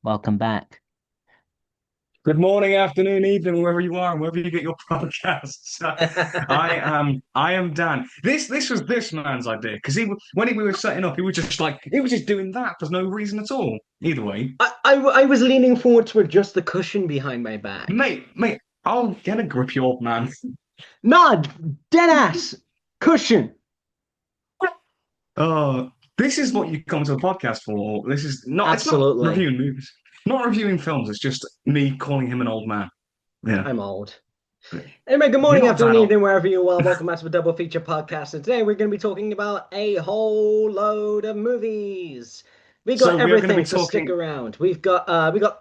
Welcome back. Good morning, afternoon, evening, wherever you are, and wherever you get your podcasts. I am Dan. This was this man's idea because we were setting up, he was just doing that for no reason at all. Either way, I was leaning forward to adjust the cushion behind my back. mate, I'll get a grip, you old man. Nod, dead ass, cushion. Oh, this is what you come to a podcast for. This is not. It's not Absolutely. reviewing movies, not reviewing films. It's just me calling him an old man. Yeah, I'm old. Anyway, good you're morning, not afternoon, that old. evening, wherever you are. Welcome back to the Double Feature Podcast. And today we're going to be talking about a whole load of movies. We got So we are going to be everything, so stick talking. around. We got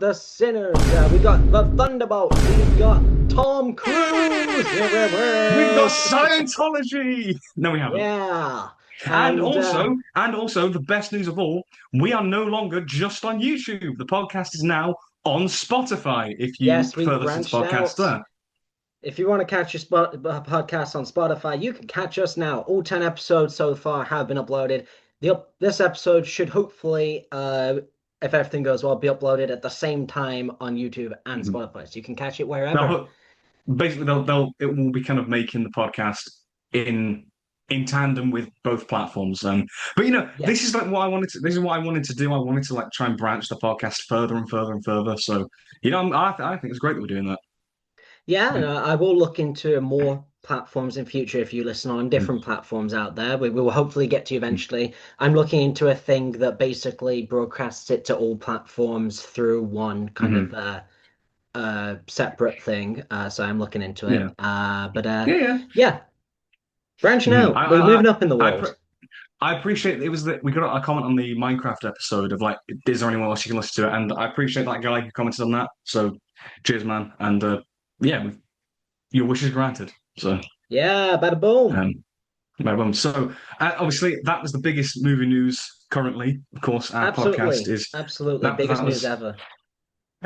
The Sinners, we got The Thunderbolts, we've got Tom Cruise. We've got Scientology. No, we haven't. Yeah. And And also, and also, the best news of all, we are no longer just on YouTube. The podcast is now on Spotify. If you yes, we've prefer listening to branched podcasts out. there. If you want to catch your podcast on Spotify, you can catch us now. All 10 episodes so far have been uploaded. This episode should hopefully, if everything goes well, be uploaded at the same time on YouTube and Mhm. Spotify. So you can catch it wherever. They'll basically it will be kind of making the podcast in in tandem with both platforms. But this is Yes. like what I wanted to. This is what I wanted to do. I wanted to like try and branch the podcast further and further and further. So I think it's great that we're doing that. Yeah, and Yeah. I will look into more platforms in future if you listen on Mhm. different platforms out there. We will hopefully get to you eventually. I'm looking into a thing that basically broadcasts it to all platforms through one kind of Mhm. separate thing. So I'm looking into it. Yeah. But Yeah. Yeah. yeah, branching Mhm. out. We're moving up in the I, I, world. I appreciate it was that we got a comment on the Minecraft episode of like, is there anyone else you can listen to? And I appreciate that guy who commented on that. So cheers, man. And yeah, your wish is granted. So Yeah, bada boom. um, bada boom. So obviously that was the biggest movie news currently. Of course, our podcast Absolutely. is Absolutely. that Biggest news was. ever.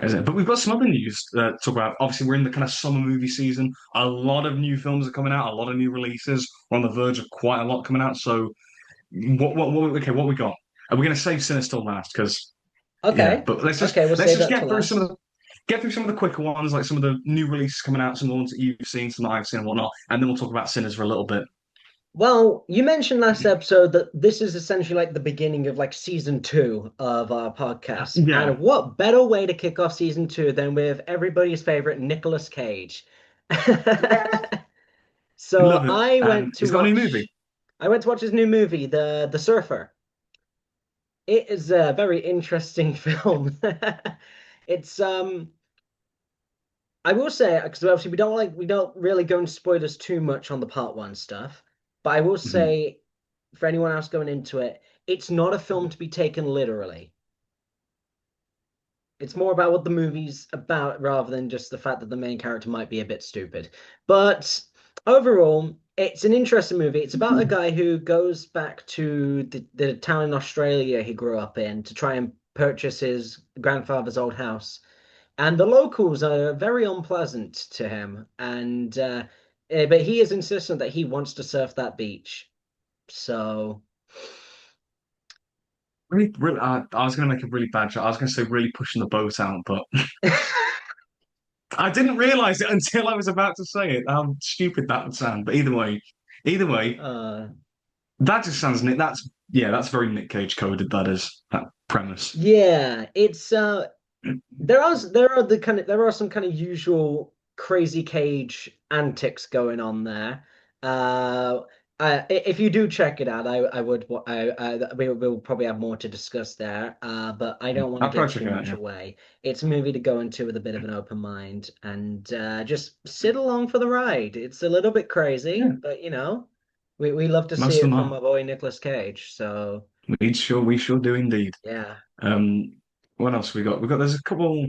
Is it? But we've got some other news to talk about. Obviously, we're in the kind of summer movie season. A lot of new films are coming out. A lot of new releases. We're on the verge of quite a lot coming out. So okay, what we got? Are we going to save Sinister till last? Because yeah, Okay. but Okay, we'll let's save just that to last. get through some of the quicker ones, like some of the new releases coming out, some of the ones that you've seen, some that I've seen, and whatnot, and then we'll talk about Sinners for a little bit. Well, you mentioned last episode that this is essentially like the beginning of like season two of our podcast. Yeah, And what better way to kick off season two than with everybody's favorite Nicolas Cage? So love it. And he's got a new movie. I went to watch his new movie, The Surfer. It is a very interesting film. It's I will say, because obviously we don't really go into spoilers too much on the part one stuff, but I will Mhm. say for anyone else going into it, it's not a film to be taken literally. It's more about what the movie's about rather than just the fact that the main character might be a bit stupid. But overall, it's an interesting movie. It's about a guy who goes back to the town in Australia he grew up in to try and purchase his grandfather's old house. And the locals are very unpleasant to him. But he is insistent that he wants to surf that beach. So, Really, I was going to make a really bad joke. I was going to say really pushing the boat out, but I didn't realize it until I was about to say it. How stupid that would sound. But either way, uh, that just sounds Nick. That's very Nick Cage coded. That is that premise. yeah, it's there are some kind of usual crazy cage antics going on there. Uh, if you do check it out, I would we'll probably have more to discuss there. But I don't want to I'll give probably check too it out. much Yeah, away. It's a movie to go into with a bit of an open mind and just sit along for the ride. It's a little bit crazy, yeah. but we love to see Most of it them from are. my boy Nicolas Cage. So We sure do indeed. yeah. Um, what else we got? We got. There's a couple.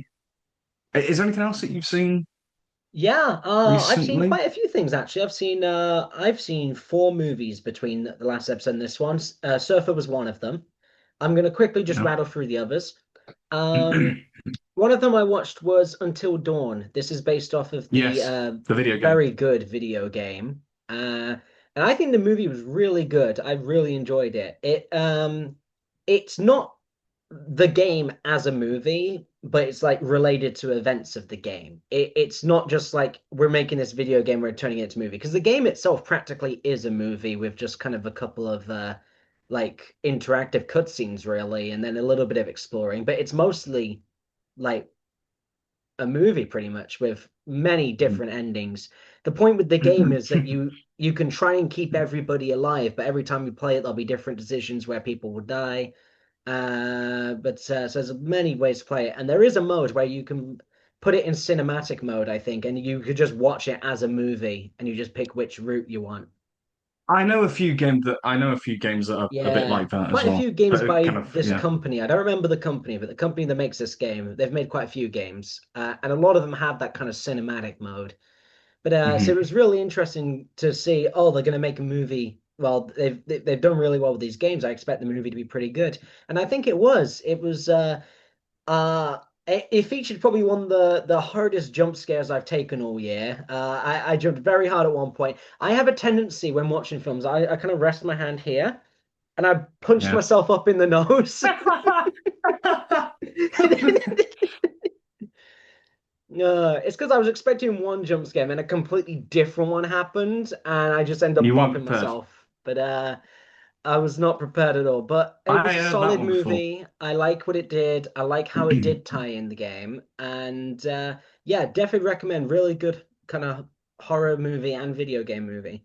Is there anything else that you've seen Yeah, I've seen recently? quite a few things actually. I've seen four movies between the last episode and this one. Surfer was one of them. I'm gonna quickly just No. rattle through the others. Um, one of them I watched was Until Dawn. This is based off of the Yes, the video game. very good video game. And I think the movie was really good. I really enjoyed it. It's not. the game as a movie, but it's like related to events of the game. It's not just like we're making this video game, we're turning it into a movie, because the game itself practically is a movie with just kind of a couple of like interactive cutscenes really, and then a little bit of exploring, but it's mostly like a movie pretty much with many different endings. The point with the game is that you can try and keep everybody alive, but every time you play it, there'll be different decisions where people will die. So there's many ways to play it, and there is a mode where you can put it in cinematic mode, I think, and you could just watch it as a movie, and you just pick which route you want. I know a few games that are a bit Yeah, like that as quite a well. few games But by kind of this yeah. company. I don't remember the company, but the company that makes this game, they've made quite a few games, and a lot of them have that kind of cinematic mode. But so it Mhm. was really interesting to see, oh, they're going to make a movie. Well, they've done really well with these games. I expect the movie to be pretty good, and I think it was. It was uh it featured probably one of the hardest jump scares I've taken all year. I jumped very hard at one point. I have a tendency when watching films, I kind of rest my hand here and I punched Yeah. myself up in the nose. It's because I was expecting one jump scare and a completely different one happened, and I just end up You weren't bopping prepared. myself. But I was not prepared at all. But it I was a heard that solid one before. movie. I like what it did. I like how it did tie in the game, and yeah, definitely recommend. Really good kind of horror movie and video game movie.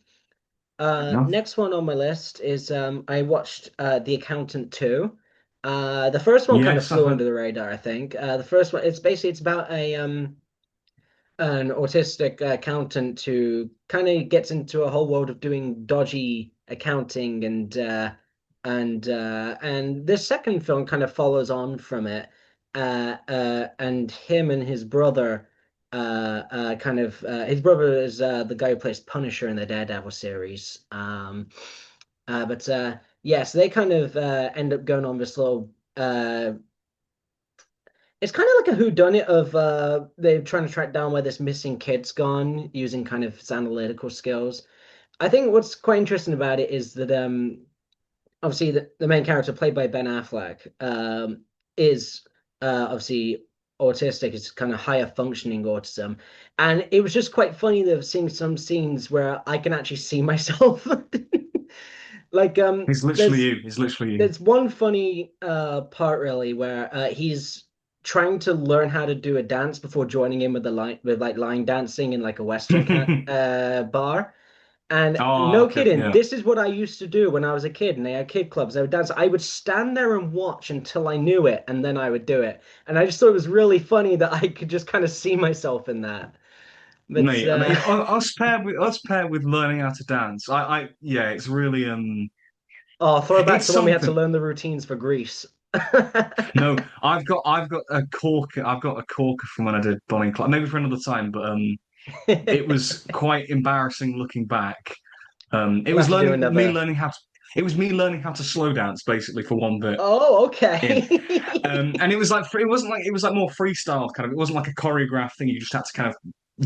No. Next one on my list is I watched The Accountant 2. The first one kind of Yes, I've flew heard. under the radar, I think. The first one, it's about a an autistic accountant who kind of gets into a whole world of doing dodgy accounting and this second film kind of follows on from it. And him and his brother his brother is the guy who plays Punisher in the Daredevil series. Yes, they kind of end up going on this little it's kind of like a whodunit of they're trying to track down where this missing kid's gone using kind of his analytical skills. I think what's quite interesting about it is that obviously the main character played by Ben Affleck is obviously autistic, it's kind of higher functioning autism. And it was just quite funny that seeing some scenes where I can actually see myself. Like He's literally you. He's literally you. there's one funny part really where he's trying to learn how to do a dance before joining in with the line with like line dancing in like a Western bar. And Oh, no okay, kidding, yeah. this is what I used to do when I was a kid and they had kid clubs. I would dance. I would stand there and watch until I knew it, and then I would do it. And I just thought it was really funny that I could just kind of see myself in that. But Mate, I mean, us paired with learning how to dance. Yeah, it's really oh, throwback it's to when we had to something. learn the routines for Greece. No, I've got a corker from when I did bowling club. Maybe for another time, but it was quite embarrassing looking back. It We'll was have to do learning me another. learning how to. It was me learning how to slow dance basically for one bit Oh, in, okay. and it was like more freestyle kind of. It wasn't like a choreographed thing. You just had to kind of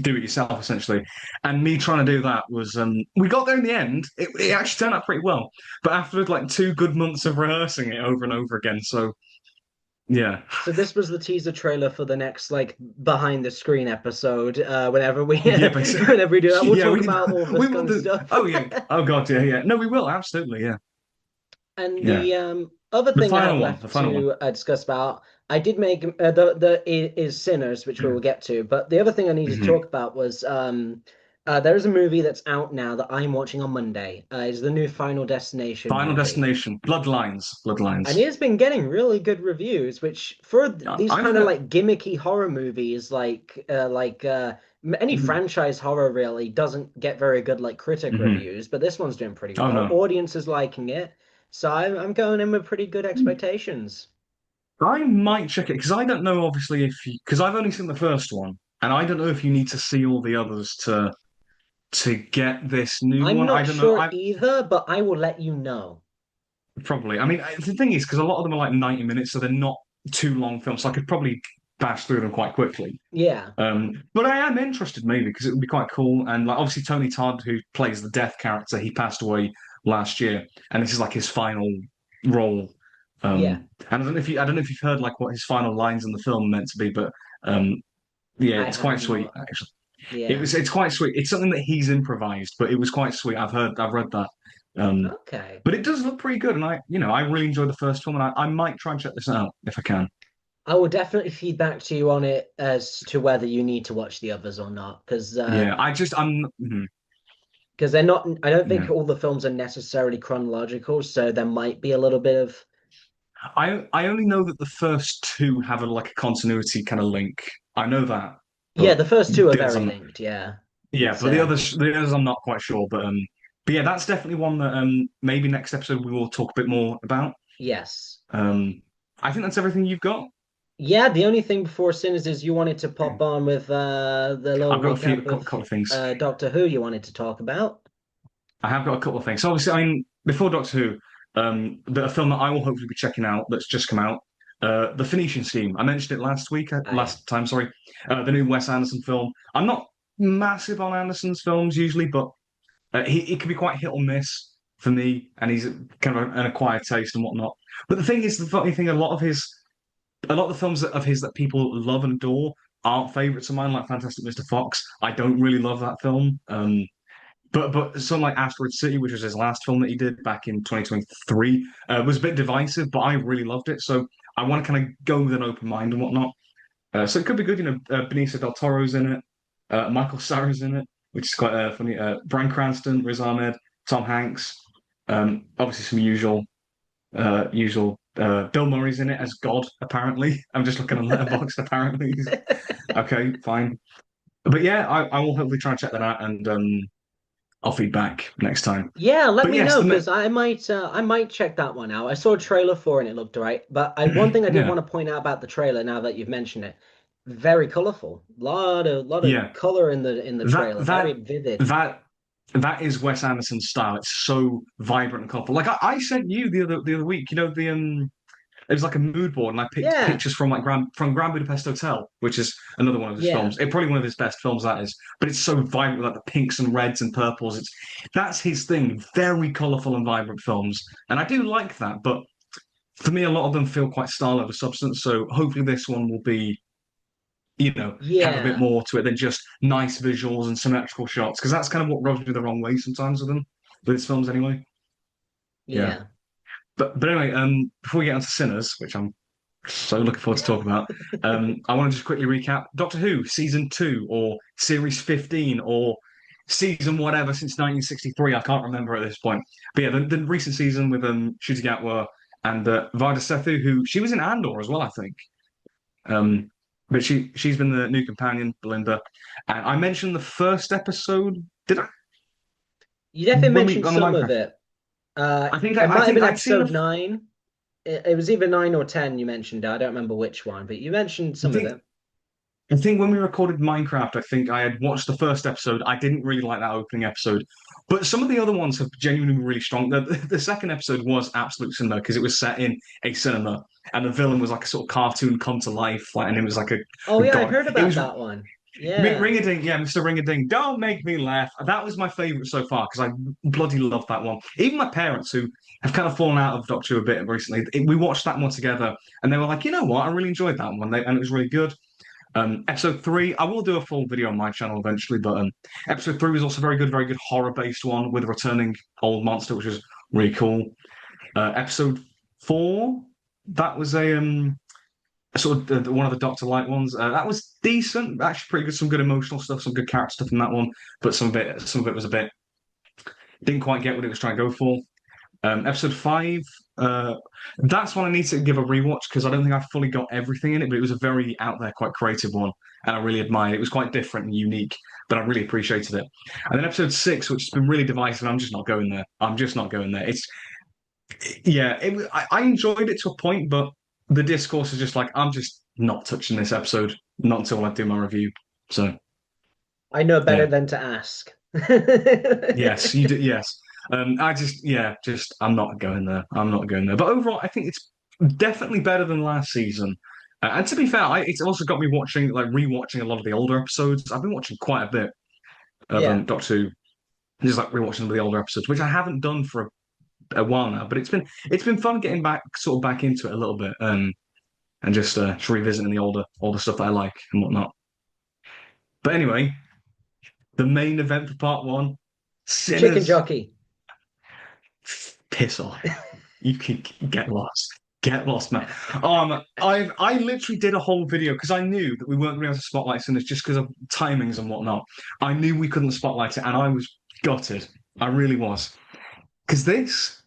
do it yourself essentially. And me trying to do that was we got there in the end. It actually turned out pretty well, but after like 2 good months of rehearsing it over and over again. So yeah. So this was the teaser trailer for the next like behind the screen episode. Whenever we Yeah, basically. whenever we do that, we'll Yeah, talk we can. about all this We kind will of do. stuff. Oh yeah. Oh God. Yeah. Yeah. No, we will absolutely. Yeah. And Yeah. the other The thing I have final one. The left final one. to discuss about, I did make is Sinners, which we will get to. But the other thing I needed to Mhm. talk about was there is a movie that's out now that I'm watching on Monday. Is the new Final Destination Final movie. Destination. Bloodlines. And Bloodlines. it's been getting really good reviews, which for these I've kind of heard. like gimmicky horror movies, any Mhm. franchise horror really doesn't get very good like critic Mhm. reviews, but this one's doing pretty Oh well. no. Audience is liking it, so I'm going in with pretty good expectations. I might check it because I don't know. Obviously, if because I've only seen the first one, and I don't know if you need to see all the others to get this new I'm one. I not don't know. sure I either, but I will let you know. probably. I mean, the thing is, because a lot of them are like 90 minutes, so they're not too long films. So I could probably bash through them quite quickly. Yeah. But I am interested maybe because it would be quite cool. And like obviously Tony Todd, who plays the death character, he passed away last year, and this is like his final role. Yeah, And I don't know if you've heard like what his final lines in the film are meant to be, but um, yeah, I it's quite have sweet not. actually. Yeah. It's quite sweet. It's something that he's improvised, but it was quite sweet. I've read that. Um, Okay. but it does look pretty good, and I really enjoyed the first film, and I might try and check this out if I can. I will definitely feed back to you on it as to whether you need to watch the others or not, Yeah, I'm because they're not. I don't think yeah. all the films are necessarily chronological, so there might be a little bit of. I only know that the first two have like a continuity kind of link. I know that, Yeah, but the first two are the others very I'm linked. Yeah, yeah, it's but the others I'm not quite sure. But yeah, that's definitely one that maybe next episode we will talk a bit more about. yes. Um, I think that's everything you've got. Yeah, the only thing before Sinners is you wanted to pop on with the little I've got a recap of couple of things. Doctor Who you wanted to talk about. I have got a couple of things. So obviously, I mean, before Doctor Who, a film that I will hopefully be checking out that's just come out, The Phoenician Scheme. I mentioned it Ah, yeah. last time, sorry. The new Wes Anderson film. I'm not massive on Anderson's films usually, but he can be quite hit or miss for me, and he's kind of an acquired taste and whatnot. But the thing is, the funny thing, a lot of the films of his that people love and adore aren't favorites of mine, like Fantastic Mr. Fox. I don't really love that film. But something like Asteroid City, which was his last film that he did back in 2023, was a bit divisive, but I really loved it. So I want to kind of go with an open mind and whatnot. So it could be good. Benicio del Toro's in it, Michael Cera's in it, which is quite funny. Bryan Cranston, Riz Ahmed, Tom Hanks, obviously some usual. Bill Murray's in it as God, apparently. I'm just looking on Letterboxd, apparently. Okay, fine. But yeah, I will hopefully try and check that out and I'll feed back next time. Yeah, let But me yes, know because I might check that one out. I saw a trailer for it and it looked right. But one thing I did yeah, want to point out about the trailer now that you've mentioned it, very colorful. Lot of yeah. color in the That trailer, very that vivid. that that is Wes Anderson's style. It's so vibrant and colorful. Like I sent you the other week, it was like a mood board, and I picked Yeah. pictures from Grand Budapest Hotel, which is another one of his Yeah. films. It's probably one of his best films, that is. But it's so vibrant, with like the pinks and reds and purples. That's his thing. Very colorful and vibrant films, and I do like that. But for me, a lot of them feel quite style over substance. So hopefully, this one will be, have a bit Yeah. more to it than just nice visuals and symmetrical shots, because that's kind of what rubs me the wrong way sometimes with them, with his films anyway. Yeah. Yeah. But anyway, before we get onto Sinners, which I'm so looking forward to talk about, I want to just quickly recap Doctor Who season 2 or series 15 or season whatever since 1963. I can't remember at this point. But yeah, the recent season with Ncuti Gatwa and Varda Sethu, who she was in Andor as well, I think. Um, but she's been the new companion, Belinda. And I mentioned the first episode. Did I? You definitely When we mentioned on the some of Minecraft? it. It I might have think been I'd seen episode 9. It was either 9 or 10 you mentioned. I don't remember which one, but you mentioned I some of think it. I think when we recorded Minecraft, I think I had watched the first episode. I didn't really like that opening episode, but some of the other ones have genuinely been really strong. The second episode was absolute cinema because it was set in a cinema, and the villain was like a sort of cartoon come to life, like, and it was like Oh a yeah, I've god. heard It about was that one. Yeah. Ring a ding, yeah, Mr. Ring a ding. Don't make me laugh. That was my favorite so far because I bloody love that one. Even my parents, who have kind of fallen out of Doctor Who a bit recently, we watched that one together, and they were like, you know what, I really enjoyed that one, and it was really good. Episode 3, I will do a full video on my channel eventually, but episode 3 was also very good horror-based one with a returning old monster, which was really cool. Episode 4, that was a sort of one of the Doctor Light ones. That was decent, actually pretty good. Some good emotional stuff, some good character stuff in that one, but some of it was a bit didn't quite get what it was trying to go for. Episode 5, uh, that's one I need to give a rewatch because I don't think I fully got everything in it, but it was a very out there, quite creative one, and I really admired it. It was quite different and unique, but I really appreciated it. And then episode 6, which has been really divisive, I'm just not going there. I'm just not going there. I enjoyed it to a point, but the discourse is just like, I'm just not touching this episode, not until I do my review. So, I know better yeah. than to ask. Yes, you do. Yes. I'm not going there. I'm not going there. But overall, I think it's definitely better than last season. And to be fair, it's also got me rewatching a lot of the older episodes. I've been watching quite a bit of Yeah. Doctor Who, just like rewatching some of the older episodes, which I haven't done for a while now, but it's been fun getting back into it a little bit, and just revisiting the older stuff that I like and whatnot. But anyway, the main event for part one, Chicken Sinners. jockey. Piss off. You can get lost. Get lost, man. I literally did a whole video because I knew that we weren't going to be able to spotlight Sinners just because of timings and whatnot. I knew we couldn't spotlight it, and I was gutted. I really was. Because this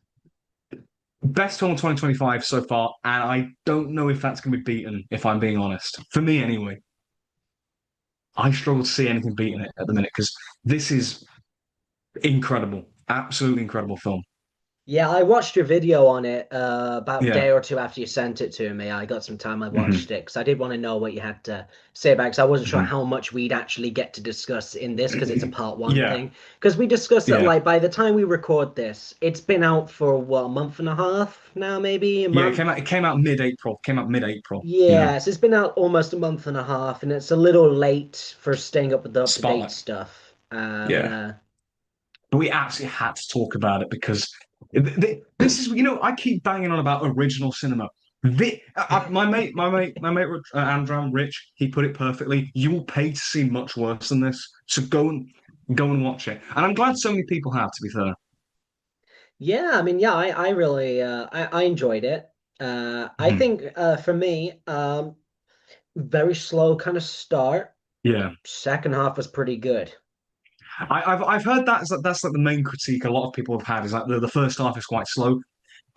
best film of 2025 so far, and I don't know if that's going to be beaten, if I'm being honest. For me, anyway. I struggle to see anything beating it at the minute because this is incredible. Absolutely incredible film. Yeah, I watched your video on it about a Yeah. day or two after you sent it to me. I got some time, I Hmm. watched it because I did want to know what you had to say about it because I wasn't sure Hmm. how much we'd actually get to discuss in this because it's a part one Yeah. thing. Because we discussed that Yeah. like by the time we record this, it's been out for what, a month and a half now, maybe a Yeah, it month. came out. It came out mid-April. Came out mid-April. Yeah, so it's been out almost a month and a half, and it's a little late for staying up with the up-to-date Spotlight. stuff. But Yeah, but we absolutely had to talk about it because this is, I keep banging on about original cinema. My mate, Andrew Rich, he put it perfectly. You will pay to see much worse than this, so go and watch it. And I'm glad so many people have. To be fair, yeah, I mean, yeah, I really I enjoyed it. I Mhm. think for me, very slow kind of start. Yeah. Second half was pretty good. I've heard that's like the main critique a lot of people have had is like the first half is quite slow.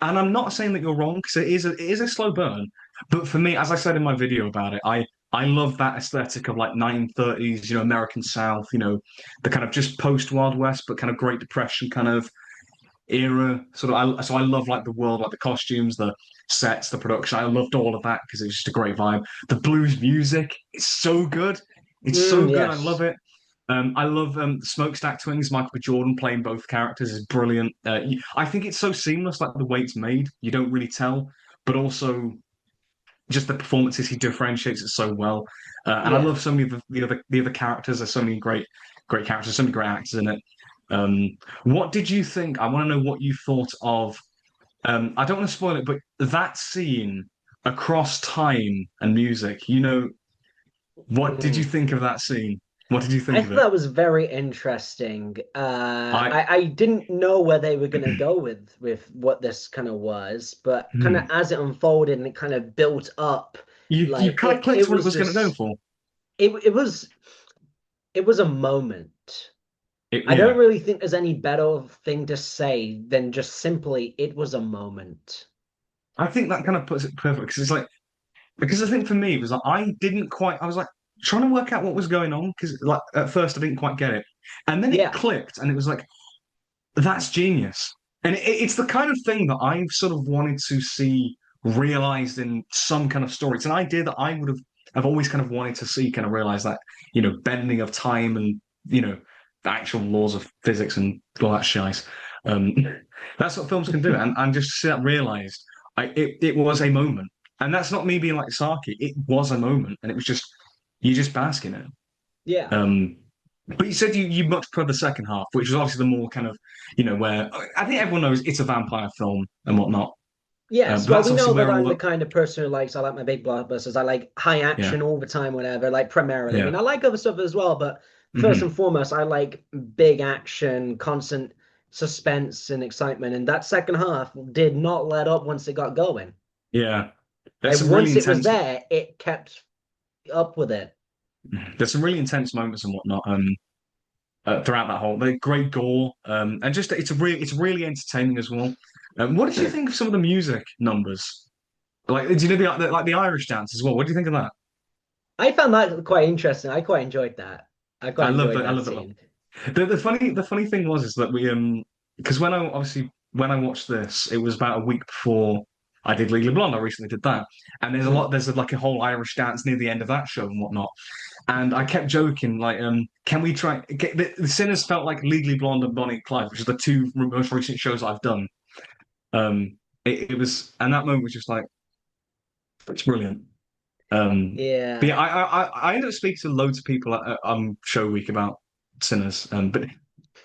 And I'm not saying that you're wrong because it is a slow burn. But for me, as I said in my video about it, I love that aesthetic of like 1930s, American South, the kind of just post Wild West, but kind of Great Depression kind of era. So I love like the world, like the costumes, the sets, the production. I loved all of that because it's just a great vibe. The blues music, it's so good. It's so good. I love Yes. it. I love the Smokestack Twins. Michael B. Jordan playing both characters is brilliant. I think it's so seamless, like the way it's made. You don't really tell, but also just the performances. He differentiates it so well, and I Yeah. love so many of the other characters. There's so many great characters, so many great actors in it. What did you think? I want to know what you thought of. I don't want to spoil it, but that scene across time and music. What did you Mm. think of that scene? What did you I think of thought it? that was very interesting. I I didn't know where they were gonna go with what this kind of was, but kind of Hmm. as it unfolded and it kind of built up, You like kind of it clicked what it was was going to go just for. it was a moment. I don't Yeah, really think there's any better thing to say than just simply it was a moment. I think that kind of puts it perfect because it's like because I think for me it was like I didn't quite. I was like trying to work out what was going on because like at first I didn't quite get it, and then it Yeah. clicked, and it was like that's genius. And it's the kind of thing that I've sort of wanted to see realized in some kind of story. It's an idea that I've always kind of wanted to see kind of realize that, bending of time and, the actual laws of physics and all that shit. Um, that's what films can do. And just to see that realized, it was a moment. And that's not me being like Saki. It was a moment. And it was just, you just bask in it. Yeah. Um, but you said you much prefer the second half, which was obviously the more kind of, where I think everyone knows it's a vampire film and whatnot. Yes, But well, that's we know obviously that where all I'm the the kind of person who likes, I like my big blockbusters. I like high yeah, action all the time, whatever, like primarily. I yeah, mean, I like other stuff as well, but first and hmm foremost, I like big action, constant suspense and excitement. And that second half did not let up once it got going. yeah. There's Like some really once it was intense, there, it kept up with it. there's some really intense moments and whatnot. Throughout that whole, the great gore, and just it's really entertaining as well. What did you think of some of the music numbers? Like, do you know the Irish dance as well? What do you think of that? I found that quite interesting. I quite enjoyed that. I quite enjoyed I that love it. scene. The funny thing was is that we because when I watched this, it was about a week before I did Legally Blonde. I recently did that, and Mhm. there's like a whole Irish dance near the end of that show and whatnot. And I kept joking like, can we try? The Sinners felt like Legally Blonde and Bonnie and Clyde, which are the two most recent shows I've done. It was, and that moment was just like it's brilliant. But Yeah. yeah, I ended up speaking to loads of people at show week about Sinners, but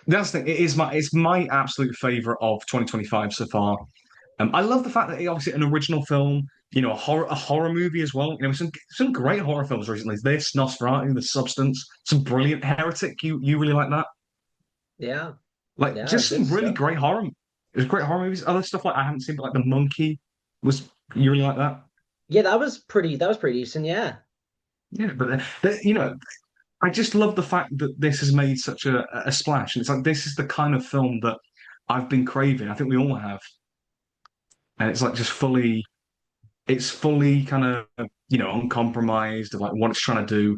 that's the thing. It's my absolute favorite of 2025 so far. I love the fact that it obviously an original film, a horror movie as well. Some great horror films recently. This, Nosferatu, The Substance, some brilliant Heretic. You really like that? Yeah, Like yeah, just good some really stuff. great horror. There's great horror movies. Other stuff like I haven't seen, but like The Monkey was you really like that? Yeah, that was pretty decent, yeah. Yeah, but I just love the fact that this has made such a splash, and it's like this is the kind of film that I've been craving. I think we all have, and it's like just fully. It's fully kind of uncompromised of like what it's trying to do,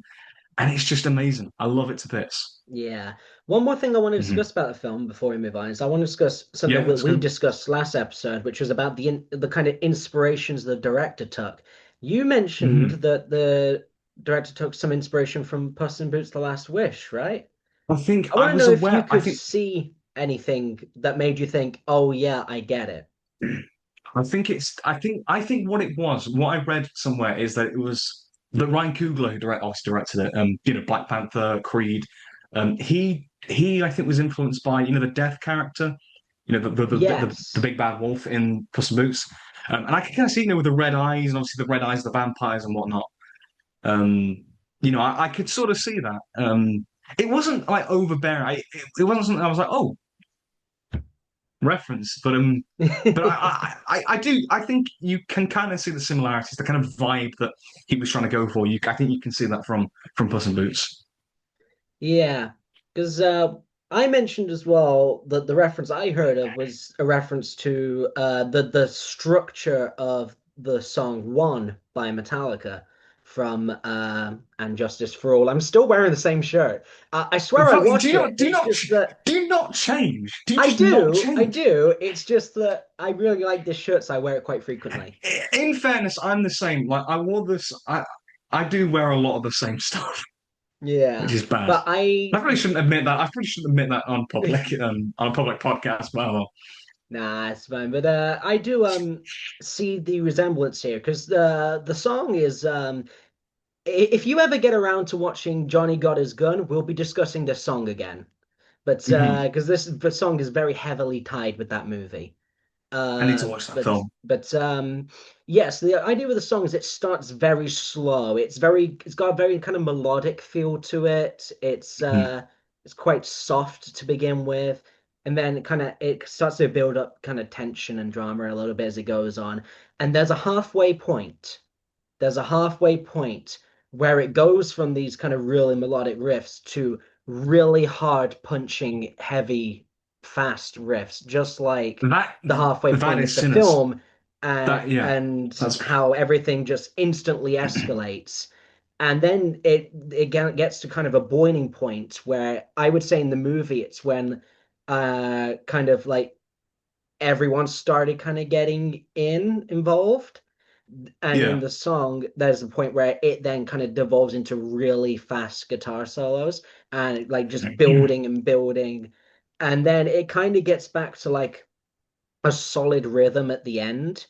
and it's just amazing. I love it to bits. Yeah. One more thing I want to Hmm. discuss about the film before we move on is I want to discuss something Yeah, we, that's we good. discussed last episode, which was about the kind of inspirations the director took. You mentioned Hmm. that the director took some inspiration from Puss in Boots: The Last Wish, right? I think I I want to was know if you aware. I could think see anything that made you think, "Oh yeah, I get it." I think it's. I think what it was. What I read somewhere is that it was that Ryan Coogler who obviously directed it. Black Panther, Creed. He I think was influenced by the death character. The Yes. big bad wolf in Puss in Boots. And I can kind of see with the red eyes and obviously the red eyes, the vampires and whatnot. I could sort of see that. It wasn't like overbearing. It wasn't something I was like, oh, reference, but I do. I think you can kind of see the similarities, the kind of vibe that he was trying to go for. I think you can see that from Puss in Boots. Yeah, because I mentioned as well that the reference I heard of was a reference to the structure of the song "One" by Metallica from "And Justice for All." I'm still wearing the same shirt. I swear I Do washed you it. not do you It's not just that do you not change? Do you I just not do, I change? do. It's just that I really like this shirt, so I wear it quite frequently. In fairness, I'm the same. Like I wore this. I do wear a lot of the same stuff, which Yeah, is bad. but I I. probably shouldn't admit that. I probably shouldn't admit that on a public podcast. But well, Nah, it's fine. But I do see the resemblance here because the song is if you ever get around to watching Johnny Got His Gun, we'll be discussing this song again. But mhm. because this the song is very heavily tied with that movie. I need to watch that But film. yes, the idea with the song is it starts very slow. It's got a very kind of melodic feel to it. Mhm. It's quite soft to begin with, and then it starts to build up kind of tension and drama a little bit as it goes on. And there's a halfway point where it goes from these kind of really melodic riffs to really hard punching, heavy, fast riffs, just like That the halfway that point of is the sinners. film, Yeah, and that's how everything just instantly escalates. And then gets to kind of a boiling point where I would say in the movie it's when kind of like everyone started kind of getting involved, and in yeah. the song there's a point where it then kind of devolves into really fast guitar solos and like just building and building, and then it kind of gets back to like a solid rhythm at the end.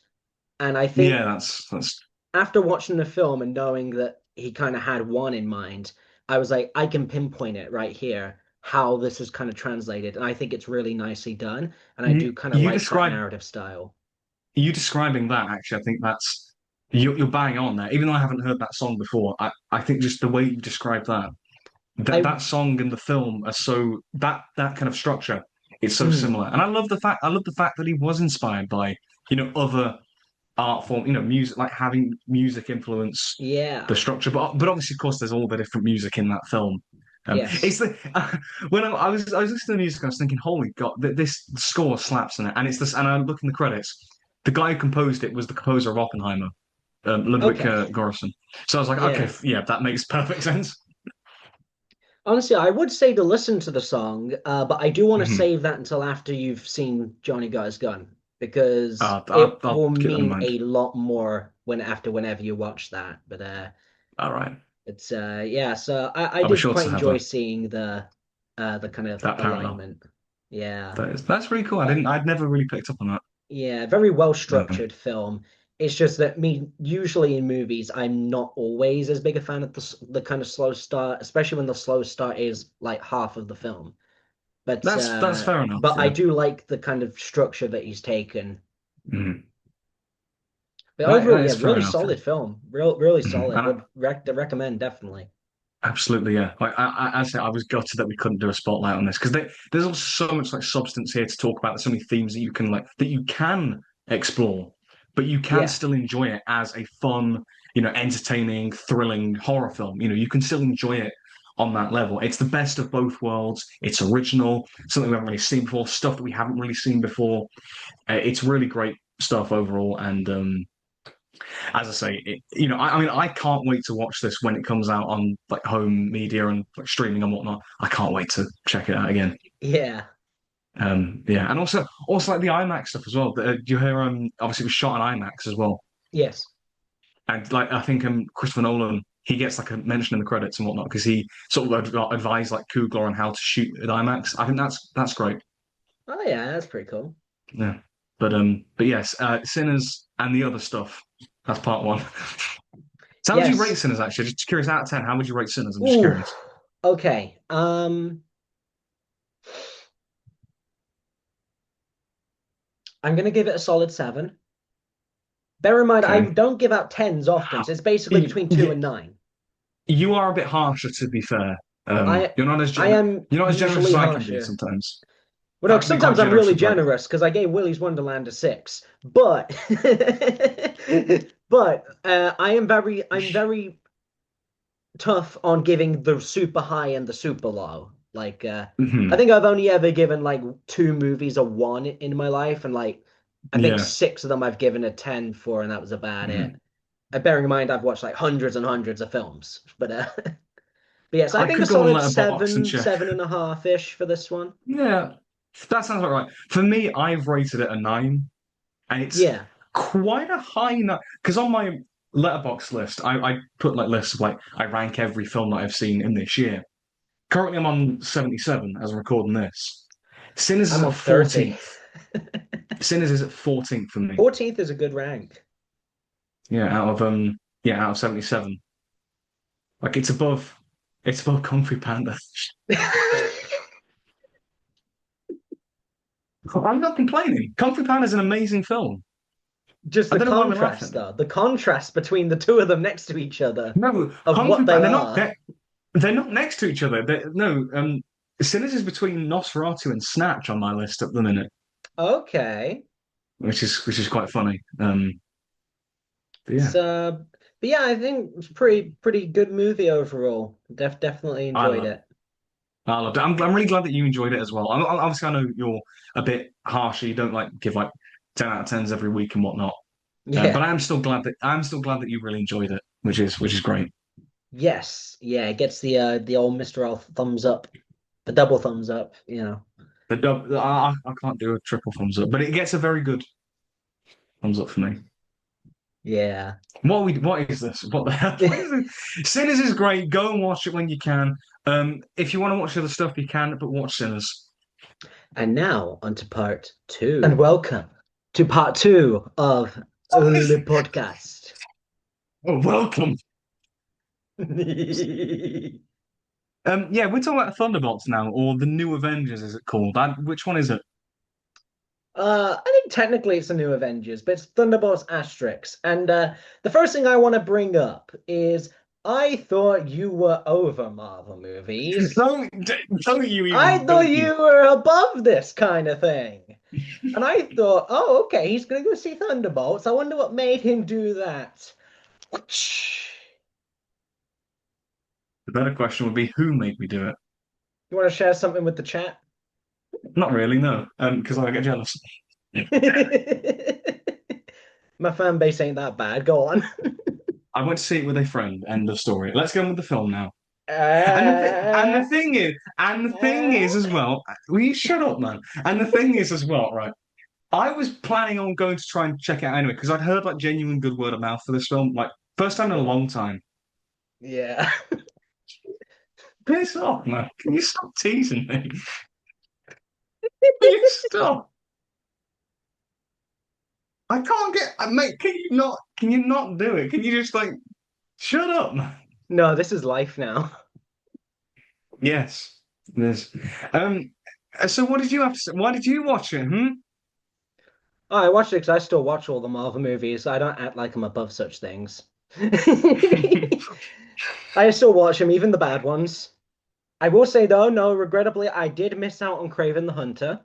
And I think Yeah, that's after watching the film and knowing that he kind of had one in mind, I was like, I can pinpoint it right here how this is kind of translated, and I think it's really nicely done, and I you do kind of you like that describe narrative style. you describing that actually. I think that's you're bang on there. Even though I haven't heard that song before, I think just the way you describe that I that song and the film are so that kind of structure is so mm, similar. And I love the fact that he was inspired by other art form, music, like having music influence yeah, the structure. But obviously, of course, there's all the different music in that film. yes. It's the when I was listening to the music, I was thinking, holy God, this score slaps in it, and it's this. And I look in the credits, the guy who composed it was the composer of Oppenheimer, Ludwig Okay. Göransson. So I was like, okay, Yeah. yeah, that makes perfect sense. Honestly, I would say to listen to the song, but I do want to Mhm. save that until after you've seen Johnny Got His Gun, because I'll, it I'll will keep that in mean mind. a lot more whenever you watch that. But All right, it's yeah, so I I'll be did sure quite to have enjoy seeing the kind of that parallel. alignment. Yeah. That's really cool. I'd never really picked up on that. Yeah, very well Um, structured film. It's just that me usually in movies I'm not always as big a fan of the kind of slow start, especially when the slow start is like half of the film. but That's fair enough. but I Yeah. do like the kind of structure that he's taken. Mhm. But That overall, yeah, is fair really enough. solid film. Really Mhm. solid. Would recommend definitely. Absolutely, yeah. Like I said, I was gutted that we couldn't do a spotlight on this because there's also so much like substance here to talk about. There's so many themes that you can explore, but you can Yeah. still enjoy it as a fun, entertaining, thrilling horror film. You can still enjoy it on that level. It's the best of both worlds. It's original, something we haven't really seen before, stuff that we haven't really seen before. It's really great stuff overall, and as I say, I mean, I can't wait to watch this when it comes out on like home media and like streaming and whatnot. I can't wait to check it out again. Yeah. Yeah, and also like the IMAX stuff as well. You hear obviously it was shot on IMAX as well, Yes. and like I think Christopher Nolan he gets like a mention in the credits and whatnot because he sort of advised like Coogler on how to shoot at IMAX. I think that's great. Oh yeah, that's pretty cool. Yeah, but yes, Sinners and the other stuff. That's part one. So how would you rate Yes. Sinners actually? Just curious, out of 10, how would you rate Sinners? I'm just Ooh. curious. Okay. I'm gonna give it a solid 7. Bear in mind, I Okay. don't give out tens often, so it's basically Y- between two Yeah, and nine. you are a bit harsher to be fair. I You're not I am you're not as generous usually as I can be harsher. sometimes. Well, no, I 'cause can be quite sometimes I'm generous really with like, generous because I gave Willy's Wonderland a 6. But but I'm very tough on giving the super high and the super low. Like I mhm, think I've only ever given like two movies a 1 in my life, and like I think yeah. 6 of them I've given a 10 for, and that was about it. Mhm. Bearing in mind I've watched like hundreds and hundreds of films, but but yes, I I think a could go on solid Letterboxd and seven, check. 7.5 ish for this one. Yeah, that sounds about right. For me, I've rated it a 9, and it's Yeah. quite a high 9 because on my letterbox list, I put like lists of like I rank every film that I've seen in this year. Currently, I'm on 77 as I'm recording this. Sinners is I'm at on 30. 14th. Sinners is at 14th for me. 14th is a good rank. Yeah, out of 77. Like it's above Kung Fu Panda. I'm not complaining. Kung Fu Panda is an amazing film. Just I the don't know why we're contrast, laughing. though. The contrast between the two of them next to each other No, of Kung what Fu they Panda. are. They're not next to each other. No, Sinners is between Nosferatu and Snatch on my list at the minute, Okay. which is quite funny. But yeah, So, but yeah, I think it's pretty good movie overall. Definitely I enjoyed love it. I loved it. I'm really glad that you enjoyed it as well. Obviously, I know you're a bit harsher. You don't like give like 10 out of 10s every week and whatnot. But Yeah. I'm still glad that you really enjoyed it, which is great. Yes. Yeah, it gets the old Mr. L thumbs up. A double thumbs up, you know. I can't do a triple thumbs up, but it gets a very good thumbs up for me. Yeah. What is this? What the hell? What is this? Sinners is great. Go and watch it when you can. If you want to watch other stuff, you can, but watch Sinners. And now on to part two. And welcome to part two of the podcast. Oh, welcome. Yeah, we're talking about Thunderbolts now, or the New Avengers, is it called? Which one is it? I think technically it's a new Avengers, but it's Thunderbolts Asterix. And the first thing I want to bring up is I thought you were over Marvel movies. Don't don't you I even thought don't you? you were above this kind of thing. And I thought, oh, okay, he's going to go see Thunderbolts. I wonder what made him do that. The better question would be who made me do it. You want to share something with the chat? Not really, no. Because I get jealous. My fan base ain't that bad. Go on. I went to see it with a friend. End of story. Let's go on with the film now. And the th and the Uh, thing is, and the thing uh, is as well. Will you shut up, man? And the thing is as well, right? I was planning on going to try and check it out anyway because I'd heard like genuine good word of mouth for this film, like first time in a long time. yeah. Piss off, man! Can you stop teasing me? Can you stop? I can't get, mate. Can you not do it? Can you just like shut up, man? No, this is life now. Yes, there's. Um, So what did you have to say? Why did you watch it? Hmm? Oh, I watched it because I still watch all the Marvel movies. I don't act like I'm above such things. I still watch them, even the bad ones. I will say though, no, regrettably, I did miss out on Craven the Hunter.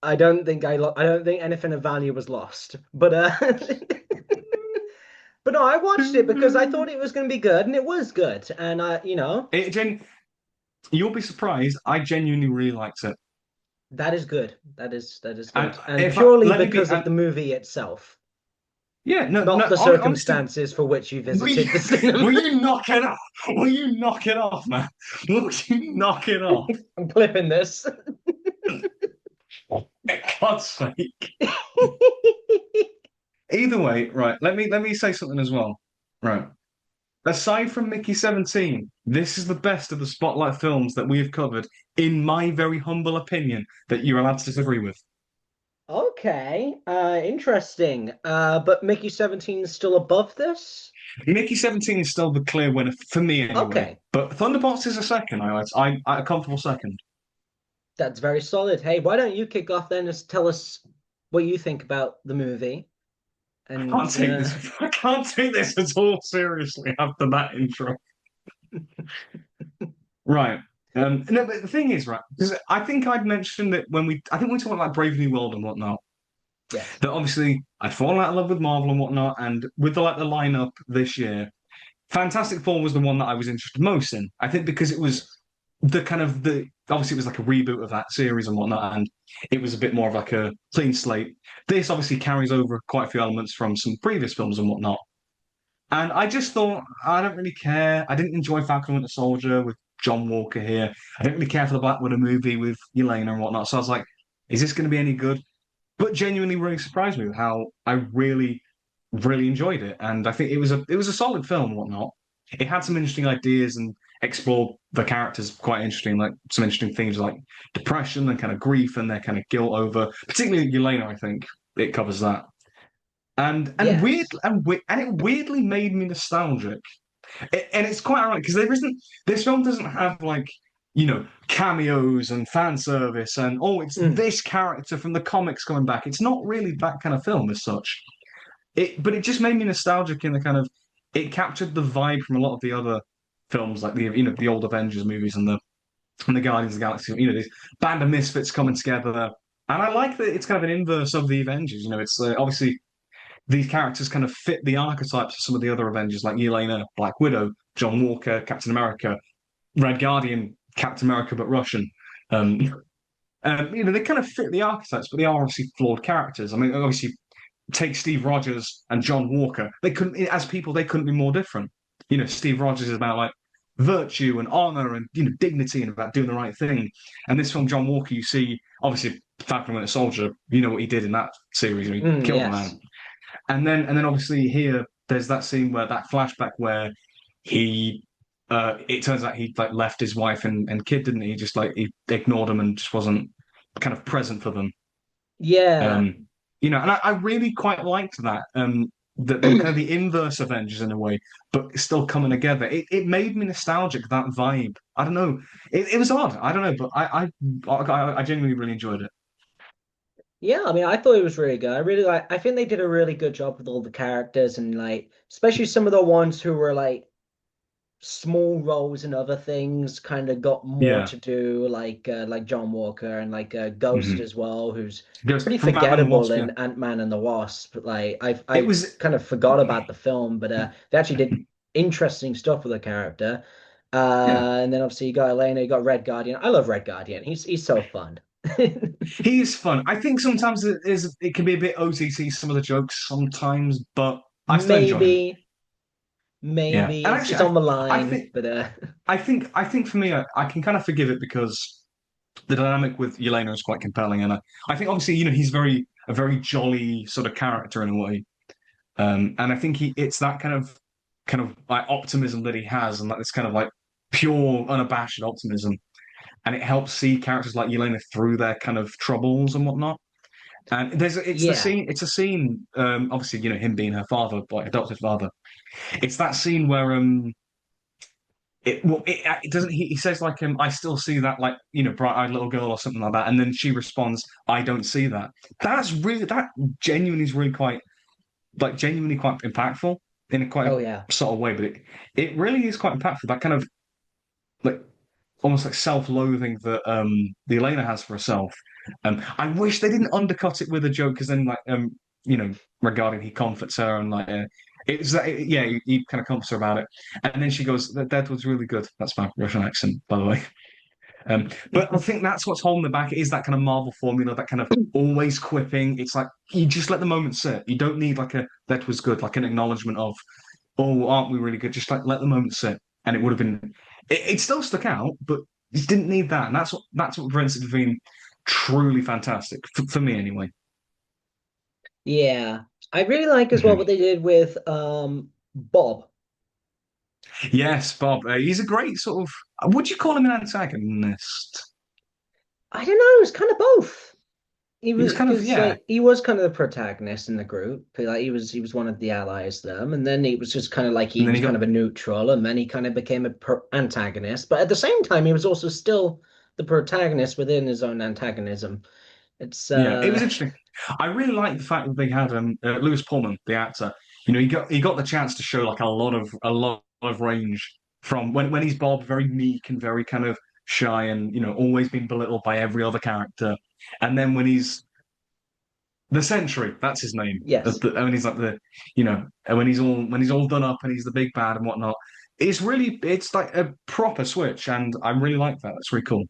I don't think anything of value was lost. But but no, I watched it because I thought it was going to be good, and it was good. And It you'll be surprised. I genuinely really liked it. that is good. That is And good, and if I, purely let me be, because of and the movie itself, yeah, no, not no, the honestly, circumstances for which you will visited you, the will cinema. you knock it off? Will you knock it off, man? Will you knock it off? I'm clipping this. For God's sake. Either way, right, let me say something as well. Right. Aside from Mickey 17, this is the best of the Spotlight films that we have covered, in my very humble opinion, that you're allowed to disagree with. Okay, interesting. But Mickey 17 is still above this? Mickey 17 is still the clear winner for me anyway. Okay, But Thunderbolts is a second. I a comfortable second. that's very solid. Hey, why don't you kick off then and tell us what you think about the movie? I And can't take this. I can't take this at all seriously after that intro. Right. No, but the thing is, right, because I think I'd mentioned that I think we talked about Brave New World and whatnot. yes. That obviously I'd fallen out of love with Marvel and whatnot, and with the lineup this year, Fantastic Four was the one that I was interested most in. I think because it was Yes. the obviously it was like a reboot of that series and whatnot, and it was a bit more of like a clean slate. This obviously carries over quite a few elements from some previous films and whatnot. And I just thought I don't really care. I didn't enjoy Falcon and Winter Soldier with John Walker here. I didn't really care for the Black Widow movie with Yelena and whatnot. So I was like, is this going to be any good? But genuinely really surprised me with how I really enjoyed it. And I think it was a solid film and whatnot. It had some interesting ideas and explored the characters quite interesting, like some interesting themes like depression and kind of grief and their kind of guilt over, particularly Yelena, I think it covers that. And weird Yes. and it weirdly made me nostalgic. And it's quite ironic because there isn't this film doesn't have like cameos and fan service and oh it's Mm, this character from the comics coming back. It's not really that kind of film as such. But it just made me nostalgic in the kind of it captured the vibe from a lot of the other films like the old Avengers movies and the Guardians of the Galaxy. These band of misfits coming together. And I like that it's kind of an inverse of the Avengers. It's obviously these characters kind of fit the archetypes of some of the other Avengers, like Yelena, Black Widow, John Walker, Captain America, Red Guardian, Captain America but Russian. Um, they kind of fit the archetypes, but they are obviously flawed characters. I mean, obviously, take Steve Rogers and John Walker. They couldn't, as people, they couldn't be more different. Steve Rogers is about like virtue and honor and dignity and about doing the right thing. And this film, John Walker, you see obviously Falcon and Winter Soldier. You know what he did in that series. He killed a yes. man. And then obviously here there's that scene where that flashback where he it turns out he like left his wife and kid, didn't he? Just like he ignored them and just wasn't kind of present for them. Yeah. And I really quite liked that. That they were kind of the inverse Avengers in a way, but still coming together. It made me nostalgic, that vibe. I don't know. It was odd. I don't know, but I genuinely really enjoyed it. Yeah, I mean, I thought it was really good. I think they did a really good job with all the characters and like, especially some of the ones who were like small roles in other things kind of got more Yeah. to do, like John Walker and like Ghost Hmm. as well, who's Just pretty from Ant-Man and the forgettable Wasp, yeah. in Ant-Man and the Wasp. Like It I was kind of forgot about the film, but they actually did interesting stuff with the character. yeah. And then obviously you got Elena, you got Red Guardian. I love Red Guardian. He's so fun. He is fun. I think sometimes it can be a bit OTT, some of the jokes sometimes, but I still enjoy him. Maybe, Yeah. maybe And it's actually on the I line, think but I think for me I can kind of forgive it because the dynamic with Yelena is quite compelling and I think obviously, he's a very jolly sort of character in a way. And I think it's that kind of like optimism that he has and that this kind of like pure, unabashed optimism. And it helps see characters like Yelena through their kind of troubles and whatnot. And yeah, it's a scene, obviously, him being her father, like adopted father. It's that scene where it doesn't. He says like I still see that like bright-eyed little girl or something like that, and then she responds, I don't see that. That genuinely is really quite like genuinely quite impactful in a quite Oh a yeah. subtle way, but it really is quite impactful. That kind of like almost like self-loathing that the Elena has for herself. I wish they didn't undercut it with a joke because then like you know regarding he comforts her and like it's that yeah he kind of comforts her about it, and then she goes that Dead was really good. That's my Russian accent by the way. But I think that's what's holding it back. It is that kind of Marvel formula, that kind of always quipping. It's like you just let the moment sit. You don't need like a that was good, like an acknowledgement of, oh, aren't we really good? Just like let the moment sit, and it would have been. It still stuck out, but it didn't need that, and that's what prevents it from being truly fantastic for me anyway. Yeah. I really like as well Mhm. what they did with Bob. Yes, Bob. He's a great sort of. Would you call him an antagonist? I don't know, it's kind of both. He He was was kind of because yeah, like he was kind of the protagonist in the group. Like he was one of the allies them, and then he was just kind of like he and then was he kind got of a neutral, and then he kind of became a antagonist. But at the same time, he was also still the protagonist within his own antagonism. It's Yeah, it was interesting. I really like the fact that they had Lewis Pullman, the actor. He got the chance to show like a lot of range from when he's Bob, very meek and very kind of shy, and always been belittled by every other character. And then when he's the Sentry, that's his name. yes. When he's like and when he's all done up and he's the big bad and whatnot. It's like a proper switch, and I really like that. That's really cool.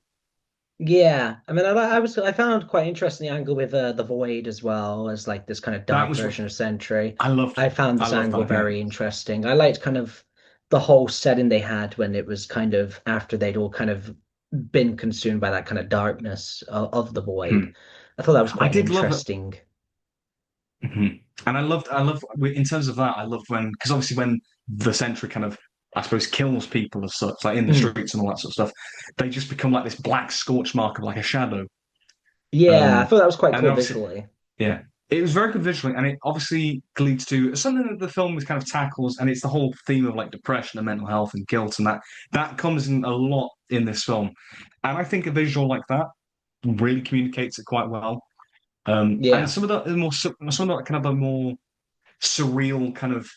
Yeah, I mean, I found quite interesting the angle with the Void as well as like this kind of That dark was version of Sentry. I loved I found I this loved angle that. Yeah. very interesting. I liked kind of the whole setting they had when it was kind of after they'd all kind of been consumed by that kind of darkness of the Hmm. Void. I thought that was I quite did love it. interesting. Mhm. And I love in terms of that, I love because obviously when the Sentry kind of, I suppose, kills people as such, like in the Mm. streets and all that sort of stuff, they just become like this black scorch mark of like a shadow. Yeah, I thought that was quite And cool obviously, visually. yeah, it was very good visually, and it obviously leads to something that the film was kind of tackles, and it's the whole theme of like depression and mental health and guilt, and that comes in a lot in this film. And I think a visual like that really communicates it quite well. And Yeah. some of the kind of the more surreal kind of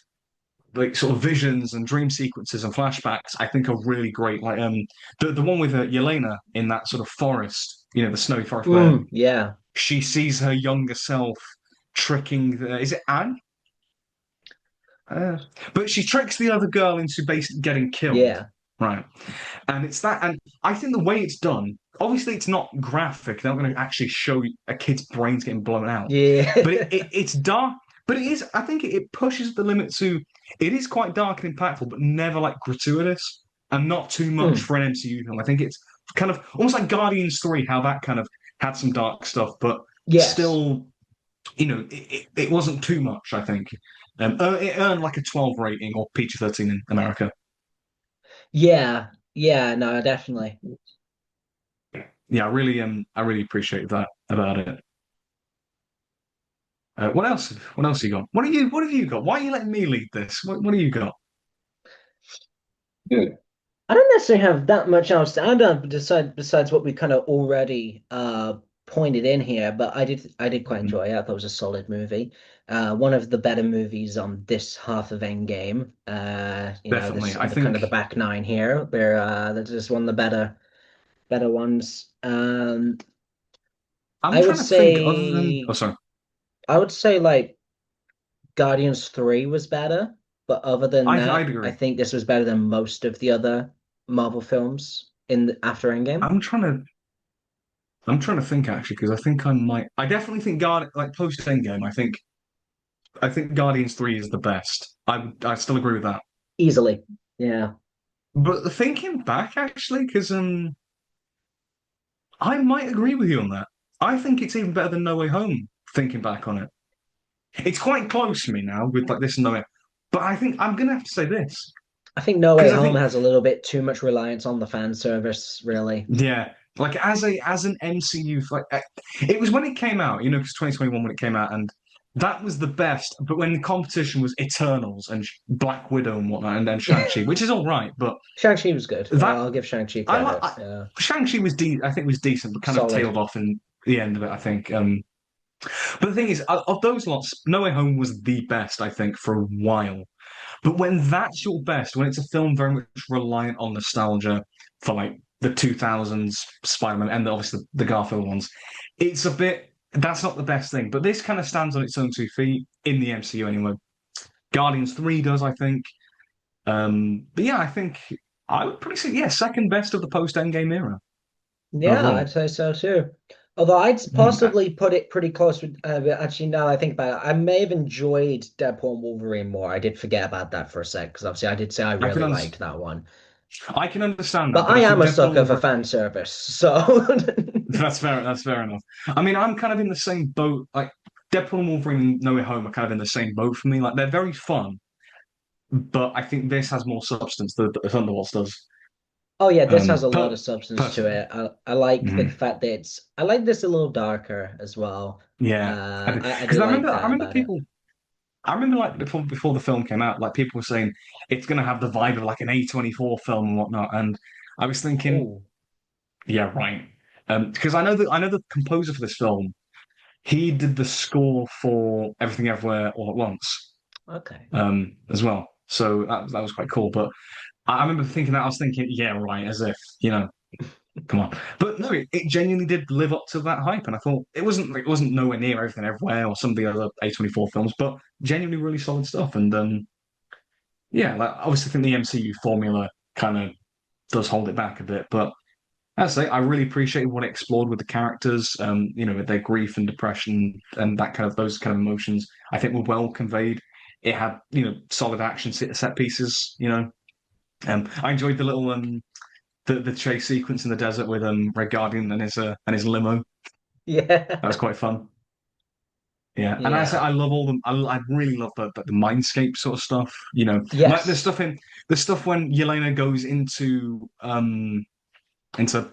like sort of visions and dream sequences and flashbacks I think are really great. Like the one with Yelena in that sort of forest, the snowy forest where Yeah. she sees her younger self tricking is it Anne? Uh, but she tricks the other girl into basically getting killed, Yeah. right? And it's that, and I think the way it's done, obviously it's not graphic. They're not going to actually show a kid's brains getting blown out, but Yeah. it's dark. But it is, I think it pushes the limit to, it is quite dark and impactful, but never like gratuitous and not too much Mm. for an MCU film. I think it's kind of almost like Guardians 3, how that kind of had some dark stuff, but Yes. still, it wasn't too much, I think. It earned like a 12 rating or PG-13 in America. Yeah. Yeah, no, definitely. Yeah, I really appreciate that about it. What else? What else you got? What have you got? Why are you letting me lead this? What do you got? I don't necessarily have that much else to add on besides what we kind of already pointed in here, but I did quite Mhm. enjoy it. I thought it was a solid movie. One of the better movies on this half of Endgame. Definitely. This I on the kind think of the back nine here. That's just one of the better ones. I'm I would trying to think other than say sorry. I would say like Guardians 3 was better, but other than I'd that, I agree. think this was better than most of the other Marvel films after Endgame. I'm trying to I'm trying to think actually because I definitely think Guard like post Endgame, I think Guardians 3 is the best. I still agree with that. Easily. Yeah. But thinking back actually, because I might agree with you on that. I think it's even better than No Way Home, thinking back on it. It's quite close to me now with like this and No Way. But I think I'm gonna have to say this. I think No Way Because I Home think, has a little bit too much reliance on the fan service, really. yeah, like as an MCU, like it was when it came out, because 2021 when it came out, and that was the best. But when the competition was Eternals and Black Widow and whatnot, and then Shang-Chi, which is all right, but Shang-Chi was good. that I'll give Shang-Chi I like. credit. Yeah, Shang-Chi was I think was decent, but kind of solid. tailed off in the end of it, I think. But the thing is, of those lots, No Way Home was the best, I think, for a while. But when that's your best, when it's a film very much reliant on nostalgia for like the 2000s Spider-Man and obviously the Garfield ones, it's a bit, that's not the best thing. But this kind of stands on its own 2 feet in the MCU anyway. Guardians 3 does, I think. But yeah, I think I would probably say, yeah, second best of the post-Endgame era Yeah, I'd overall. say so too. Although I'd Mm. possibly put it pretty close with, but actually, now that I think about it, I may have enjoyed Deadpool and Wolverine more. I did forget about that for a sec because obviously I did say I I can really under liked that one. I can understand But that, but I I am think a Deadpool and sucker for Wolverine. fan service, so That's fair. That's fair enough. I mean, I'm kind of in the same boat. Like Deadpool and Wolverine and No Way Home are kind of in the same boat for me. Like they're very fun, but I think this has more substance than the Thunderbolts does. oh yeah, this has a lot Per of substance to personally, it. I like the Mhm. fact that I like this a little darker as well. Yeah, I because do like I that remember about it. people. I remember like before the film came out, like people were saying it's gonna have the vibe of like an A24 film and whatnot, and I was thinking, Oh, yeah, right. Because I know the composer for this film. He did the score for Everything Everywhere All at Once. okay. As well. So that was quite cool. But I remember thinking that I was thinking, yeah, right, as if come on. But no, it genuinely did live up to that hype, and I thought it wasn't nowhere near Everything Everywhere or some of the other A24 films, but genuinely really solid stuff. And yeah, like obviously I think the MCU formula kind of does hold it back a bit, but as I say, I really appreciated what it explored with the characters, with their grief and depression and that kind of those kind of emotions. I think were well conveyed. It had, solid action set pieces. I enjoyed the little the chase sequence in the desert with Red Guardian and his limo. That was Yeah. quite fun. Yeah, and I say Yeah. I love all them. I really love the mindscape sort of stuff. Like Yes. the stuff when Yelena goes into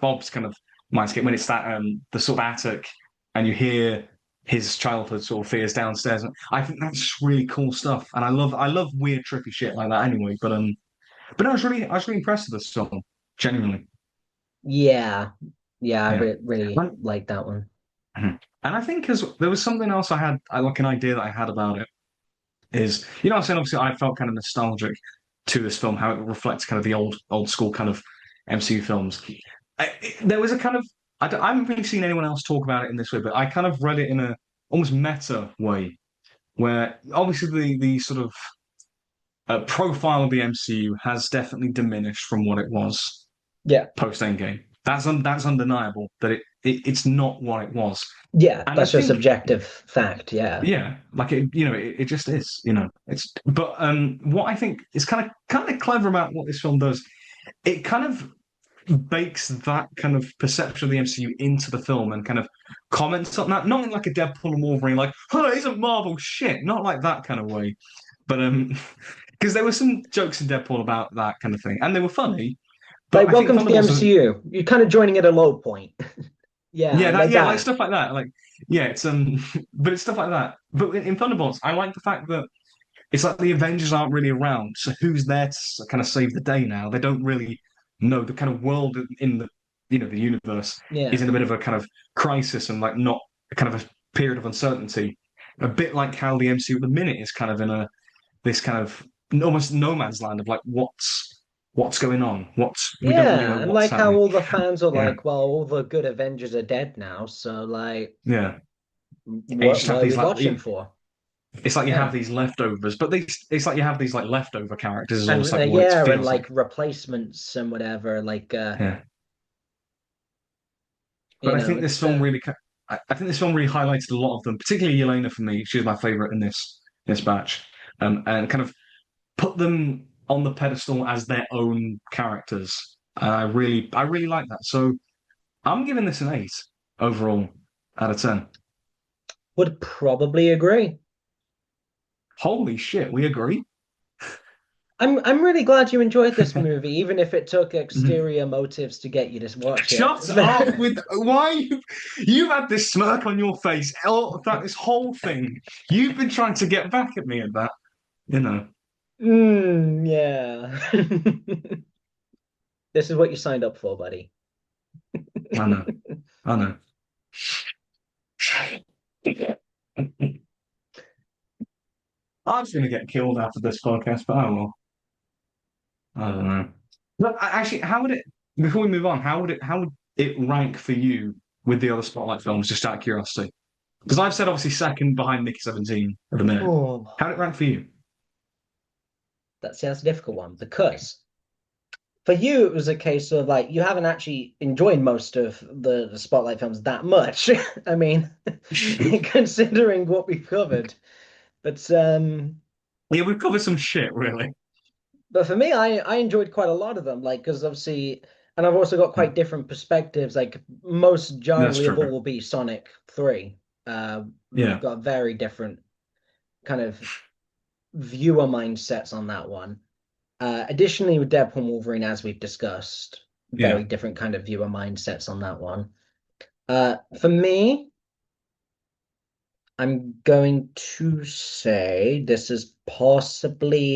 Bob's kind of mindscape when it's that the sort of attic and you hear his childhood sort of fears downstairs. I think that's really cool stuff, and I love weird trippy shit like that anyway. But I was really impressed with this film, genuinely. Yeah. Yeah, I Yeah. really And, like that one. and I think as there was something else I like an idea that I had about it is I'm saying obviously I felt kind of nostalgic to this film, how it reflects kind of the old school kind of MCU films. There was a kind of I haven't really seen anyone else talk about it in this way, but I kind of read it in a almost meta way, where obviously the sort of profile of the MCU has definitely diminished from what it was Yeah. post Endgame. That's undeniable that it's not what it was, Yeah, and I that's just think objective fact. Yeah. yeah, like it just is, It's but what I think is kind of clever about what this film does, it kind of bakes that kind of perception of the MCU into the film and kind of comments on that, not in like a Deadpool and Wolverine, like, oh, isn't Marvel shit? Not like that kind of way. But because there were some jokes in Deadpool about that kind of thing, and they were funny. But Like, I think welcome to the Thunderbolts doesn't. MCU. You're kind of joining at a low point. Yeah, like Yeah, like that. stuff like that. Like, yeah, it's but it's stuff like that. But in Thunderbolts, I like the fact that it's like the Avengers aren't really around, so who's there to kind of save the day now? They don't really know the kind of world in the the universe is Yeah. in a bit of a kind of crisis and like not a kind of a period of uncertainty. A bit like how the MCU at the minute is kind of in a this kind of almost no man's land of like what's going on? We don't really know Yeah, and what's like how happening. all the fans are Yeah, like, well, all the good Avengers are dead now, so like, yeah. And you what just have are these we like watching for? it's like you have Yeah. these leftovers, but it's like you have these like leftover characters is And almost like what it yeah, and feels like like. replacements and whatever, like Yeah. But I think this it's film really, I think this film really highlighted a lot of them, particularly Elena for me. She's my favorite in this batch, and kind of put them on the pedestal as their own characters. And I really like that. So I'm giving this an 8 overall out of 10. would probably agree. Holy shit, we agree. I'm really glad you enjoyed this movie, even if it took Mhm. exterior motives to get you to watch it. Shut up with why you've had this smirk on your face all throughout this whole thing. You've been trying to get back at me at that, you know. Yeah. This is what you signed up for, buddy. I know. I know. I'm just gonna get killed after this podcast, but I will. I don't know. But actually, how would it? Before we move on, how would it rank for you with the other Spotlight films? Just out of curiosity, because I've said obviously second behind Mickey 17 at the minute. Oh, How would it rank for you? that's a difficult one because for you it was a case of like you haven't actually enjoyed most of the Spotlight films that much. I mean, considering what we've covered. But Yeah, we've covered some shit, really. but for me, I enjoyed quite a lot of them, like because obviously, and I've also got Yeah, quite different perspectives. Like most that's jarringly of all true. will be Sonic 3. We've Yeah, got very different kind of viewer mindsets on that one. Additionally, with Deadpool and Wolverine, as we've discussed, very yeah. different kind of viewer mindsets on that one. For me, I'm going to say this is possibly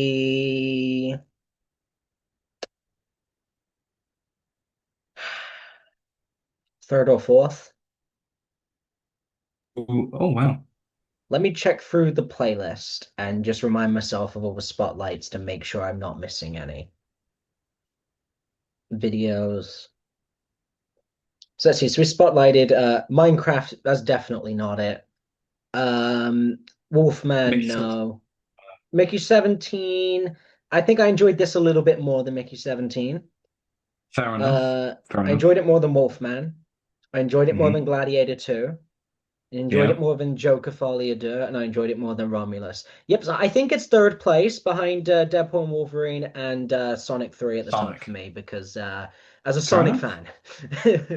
third or fourth. Ooh, oh wow. Let me check through the playlist and just remind myself of all the spotlights to make sure I'm not missing any videos. So let's see. So we spotlighted Minecraft. That's definitely not it. Wolfman, Mickey 17. no. Mickey 17. I think I enjoyed this a little bit more than Mickey 17. Fair enough. Uh, Fair I enough. enjoyed it more than Wolfman. I enjoyed it more than Hmm. Gladiator 2. I enjoyed it Yeah. more than Joker Folie à Deux, and I enjoyed it more than Romulus. Yep, so I think it's third place behind Deadpool and Wolverine and Sonic 3 at the top for Sonic. me because as a Fair Sonic enough. fan,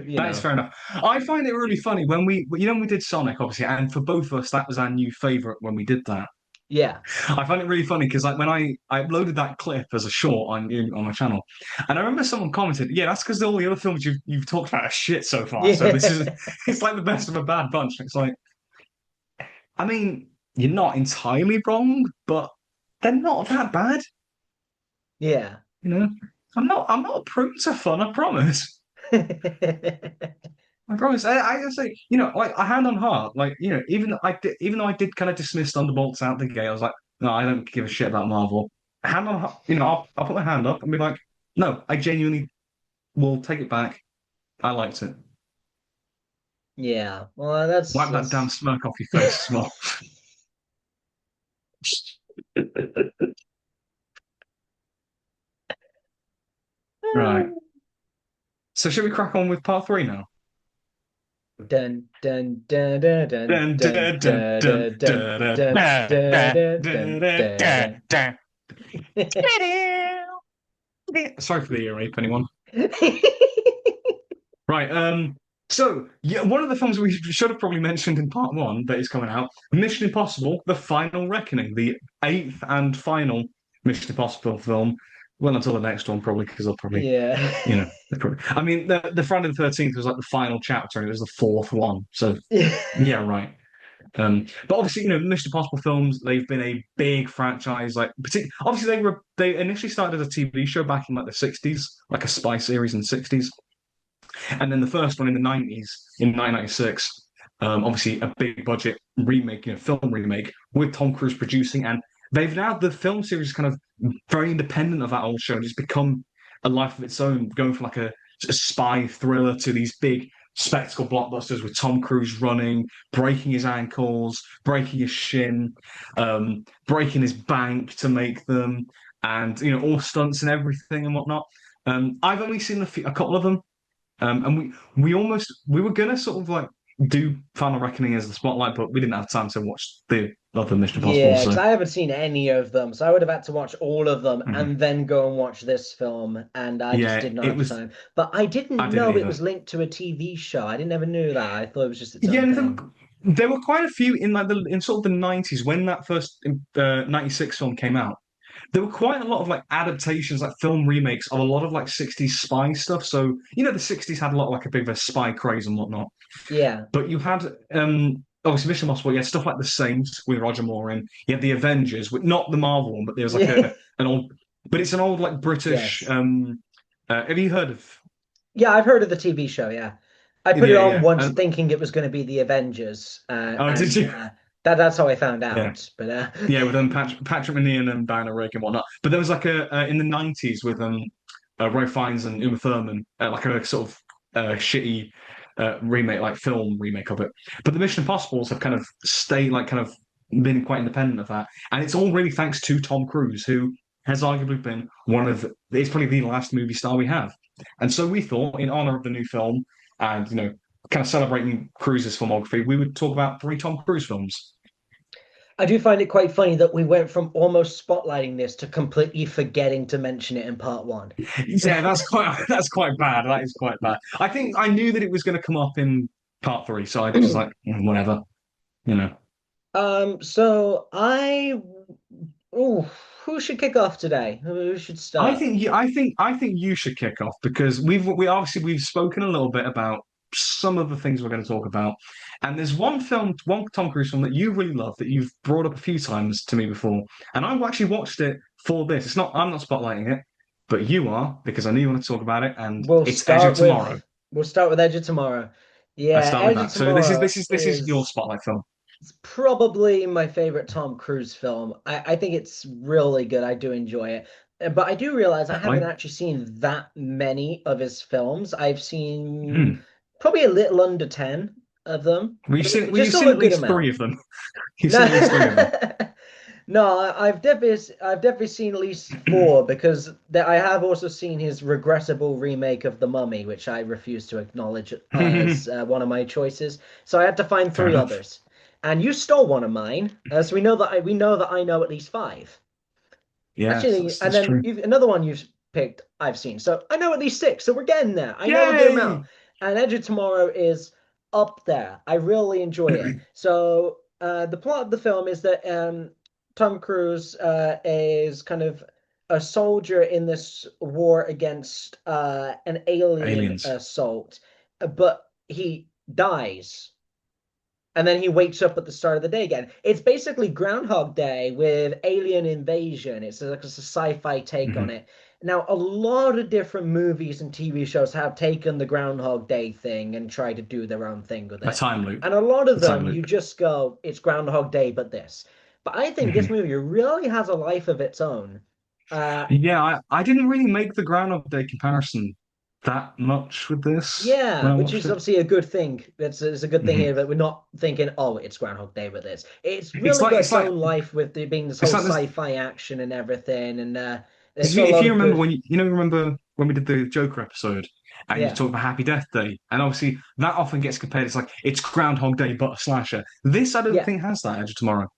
you That is know. fair enough. I find it really funny when when we did Sonic, obviously, and for both of us, that was our new favorite when we did that. Yeah. I find it really funny because like when I uploaded that clip as a short on my channel, and I remember someone commented, "Yeah, that's because all the other films you've talked about are shit so far. So this is Yeah. it's like the best of a bad bunch." It's like, I mean, you're not entirely wrong, but they're not that bad, Yeah. you know. I'm not prone to fun. I promise. I promise. I say, like I hand on heart, like even though I did kind of dismiss Thunderbolts out the gate, I was like, no, I don't give a shit about Marvel. Hand on heart, I'll put my hand up and be like, no, I genuinely will take it back. I liked it. Yeah. Well, that's Wipe that damn that's smirk off your face as well. Right. So should we crack on with part three now? dun dun dun dun dun Dun, dun dun, dun, dun, dun dun dun, dun dun, dun dun, dun dun, dun dun, dun, dun dun. dun. Sorry for the ear rape, anyone. Right. So yeah, one of the films we should have probably mentioned in part one that is coming out, Mission Impossible: The Final Reckoning, the eighth and final Mission Impossible film. Well, until the next one, probably, because they'll probably, Yeah. they'll probably. I mean, the Friday the 13th was like the final chapter, and it was the fourth one. So yeah, right. But obviously, Mission Impossible films, they've been a big franchise. Like, obviously, they initially started as a TV show back in like the 60s, like a spy series in the 60s. And then the first one in the 90s, in 1996, obviously a big budget remake, film remake with Tom Cruise producing. And they've now, the film series is kind of very independent of that old show and it's become a life of its own, going from like a spy thriller to these big spectacle blockbusters with Tom Cruise running, breaking his ankles, breaking his shin, breaking his bank to make them, and all stunts and everything and whatnot. I've only seen a couple of them. And we were gonna sort of like do Final Reckoning as the spotlight, but we didn't have time to watch the other Mission Impossible. Yeah, because So I haven't seen any of them, so I would have had to watch all of them mhm. and then go and watch this film, and I just Yeah, did not it have the was. time. But I I didn't didn't know it either. was linked to a TV show. I didn't ever knew that. I thought it was just its Yeah, own and thing. there were quite a few in like the in sort of the 90s when that first 96 film came out. there were quite a lot of like adaptations, like film remakes of a lot of like 60s spy stuff. So, you know, the 60s had a lot of like a bit of a spy craze and whatnot. Yeah. But you had obviously Mission Impossible, you had stuff like The Saints with Roger Moore in. You had The Avengers, with not the Marvel one, but there was like Yeah. a an old but it's an old like British Yes. have you heard of Yeah, I've heard of the TV show, yeah. I put it yeah, on yeah. once thinking it was going to be the Avengers, Oh, did and you? that's how I found Yeah. out. But Yeah, with Patrick M'Neil and Diana Rigg and whatnot. But there was like a in the '90s with Ray Fiennes and Uma Thurman, like a sort of shitty remake, like film remake of it. But the Mission Impossibles have kind of stayed, like, kind of been quite independent of that, and it's all really thanks to Tom Cruise, who has arguably been one of it's probably the last movie star we have. And so we thought, in honor of the new film, and kind of celebrating Cruise's filmography, we would talk about three Tom Cruise films. I do find it quite funny that we went from almost spotlighting this to completely forgetting to mention it in part one. Yeah, that's quite bad. That is quite bad. I think I knew that it was going to come up in part three, so I just like whatever, you know. So oh, who should kick off today? Who should start? I think you should kick off because we've spoken a little bit about some of the things we're going to talk about, and there's one Tom Cruise film that you really love that you've brought up a few times to me before, and I've actually watched it for this. It's not I'm not spotlighting it, but you are because I knew you want to talk about it, and We'll it's Edge of start Tomorrow. with we'll start with Edge of Tomorrow. Let's Yeah, start with Edge of that. So this is Tomorrow this is this is your is spotlight film. it's probably my favorite Tom Cruise film. I think it's really good. I do enjoy it. But I do realize I haven't Right? actually seen that many of his films. I've seen Hmm. probably a little under 10 of them, We've but seen just we've still seen a at good least amount. three of them. You've No, seen at least three of them. no, I've definitely seen at least four because I have also seen his regrettable remake of The Mummy, which I refuse to acknowledge as one of my choices. So I had to find Fair three enough. others, and you stole one of mine. So we know that I know at least five. Yes, Actually, that's, and that's then true. another one you've picked, I've seen. So I know at least six. So we're getting there. I know a good amount. Yay! And Edge of Tomorrow is up there. I really enjoy it. So the plot of the film is that Tom Cruise is kind of a soldier in this war against an alien Aliens. assault, but he dies and then he wakes up at the start of the day again. It's basically Groundhog Day with alien invasion. It's like a sci-fi take on Mhm. it. Now, a lot of different movies and TV shows have taken the Groundhog Day thing and tried to do their own thing with A it. time loop. And a lot of A time them, you loop. just go, it's Groundhog Day, but this. But I think this Mhm. movie really has a life of its own. Uh, Yeah, I didn't really make the Groundhog Day comparison that much with this when Yeah, I which watched is it. obviously a good thing. It's a good thing here Mhm. that we're not thinking, oh, it's Groundhog Day with this. It's really got It's its like own life with it being this it's whole like this sci-fi action and everything, and it's because got a if lot you of remember good. when remember when we did the Joker episode and you Yeah, talked about Happy Death Day, and obviously that often gets compared. It's like it's Groundhog Day but a slasher. This I don't yeah. think has that Edge of Tomorrow.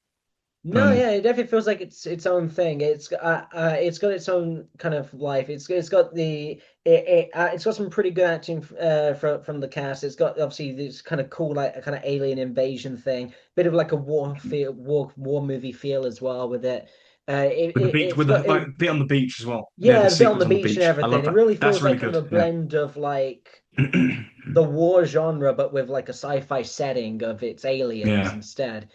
No, Um, yeah, it definitely feels like its own thing. It's got its own kind of life. It's got it's got some pretty good acting from the cast. It's got obviously this kind of cool like a kind of alien invasion thing, bit of like a war movie feel as well with it. with the beach, It's with the got like it bit on the beach as well. yeah, The the bit on sequence the on the beach and beach. I everything. love It that. really That's feels really like kind good. of a Yeah. blend of like the war genre, but with like a sci-fi setting of its aliens Yeah. instead.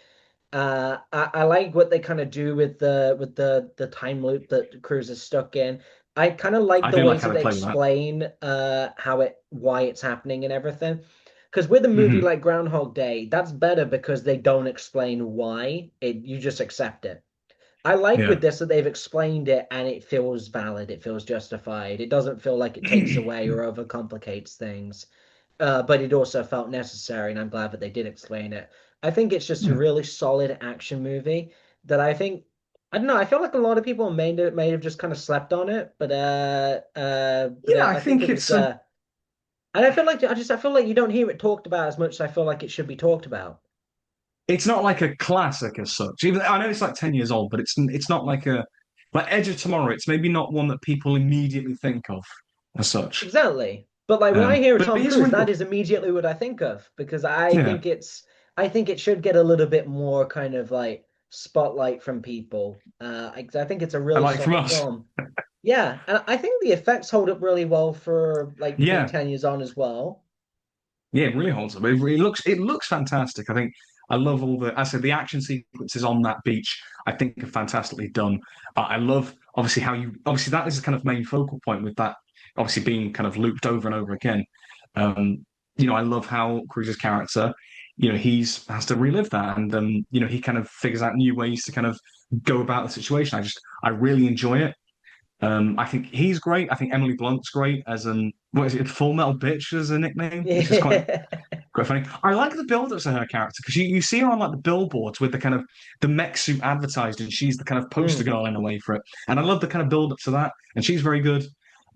I like what they kind of do with the time loop that Cruz is stuck in. I kind of like I the do like ways how that they they play with that. explain why it's happening and everything. Because with a movie Hmm. like Groundhog Day, that's better because they don't explain why. You just accept it. I like with Yeah. this that they've explained it and it feels valid, it feels justified. It doesn't feel like it takes away or overcomplicates things. But it also felt necessary, and I'm glad that they did explain it. I think it's just a really solid action movie that I don't know, I feel like a lot of people may have just kind of slept on it, Yeah, I I think think it was it's and I feel like you don't hear it talked about as much as I feel like it should be talked about. it's not like a classic as such. Even I know it's like 10 years old, but it's not like a like Edge of Tomorrow. It's maybe not one that people immediately think of as such. Exactly. But like when I hear But Tom it is Cruise, really that good. is immediately what I think of because Yeah. I think it should get a little bit more kind of like spotlight from people. I think it's a I really like from solid us. film. Yeah, and I think the effects hold up really well for like being Yeah, 10 years on as well. yeah, it really holds up. It looks fantastic. I think I love all the I said the action sequences on that beach. I think are fantastically done. I love obviously how you obviously that is the kind of main focal point with that obviously being kind of looped over and over again. I love how Cruise's character, he's has to relive that, and he kind of figures out new ways to kind of go about the situation. I really enjoy it. I think he's great. I think Emily Blunt's great as an what is it, Full Metal Bitch as a nickname, which is Yeah. quite funny. I like the build-ups of her character because you see her on like the billboards with the kind of the mech suit advertised, and she's the kind of poster Mm. girl in a way for it. And I love the kind of build-up to that, and she's very good.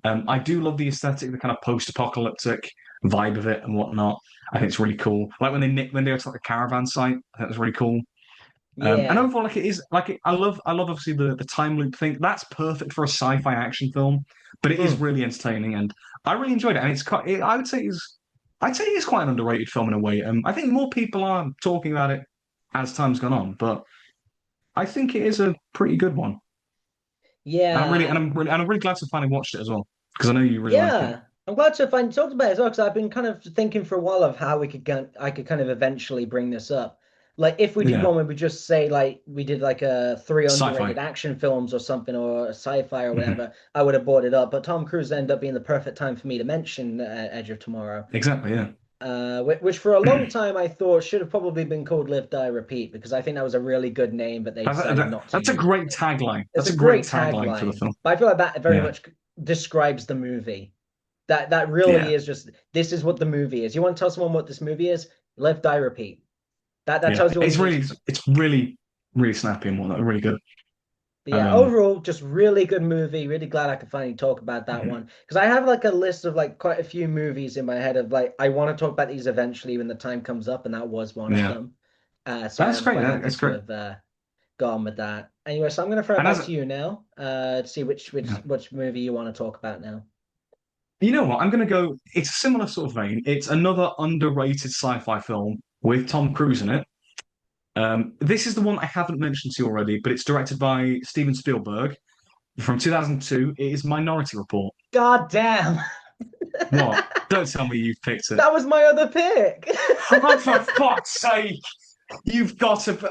I do love the aesthetic, the kind of post-apocalyptic vibe of it and whatnot. I think it's really cool. Like when they were to like a caravan site, I think it was really cool. And Yeah. overall, like it is like I love obviously the time loop thing. That's perfect for a sci-fi action film, but it is Mm. really entertaining, and I really enjoyed it. And I'd say it's quite an underrated film in a way. I think more people are talking about it as time's gone on, but I think it is a pretty good one. And I'm really Yeah. glad to finally watched it as well because I know you really like it. Yeah, I'm glad to find talked about it as well because I've been kind of thinking for a while of how I could kind of eventually bring this up. Like if we did Yeah, one where we just say like we did like a three sci-fi. underrated action films or something or a sci-fi or Mhm. whatever, I would have brought it up. But Tom Cruise ended up being the perfect time for me to mention Edge of Tomorrow. Exactly. Yeah, Which for a long time I thought should have probably been called Live Die Repeat because I think that was a really good name, but they decided not to that's a use great it. tagline. It's That's a a great great tagline for the tagline, film. but I feel like that very Yeah, much describes the movie. That really yeah. is just this is what the movie is. You want to tell someone what this movie is? Live, die, repeat. That Yeah, tells you all you need to. it's really, really snappy and whatnot. Really good. But yeah, Um, overall, just really good movie. Really glad I could finally talk about that mhm. one because I have like a list of like quite a few movies in my head of like I want to talk about these eventually when the time comes up, and that was one of Yeah, them. So that's I'm great. quite happy That's to great. have gone with that. Anyway, so I'm gonna throw it And back as to you now. To see yeah. which movie you want to talk about now. You know what, I'm going to go. It's a similar sort of vein. It's another underrated sci-fi film with Tom Cruise in it. This is the one I haven't mentioned to you already, but it's directed by Steven Spielberg from 2002. It is Minority Report. God damn. What? Don't tell me you've picked it. That was my other pick. Oh, for fuck's sake! You've got to.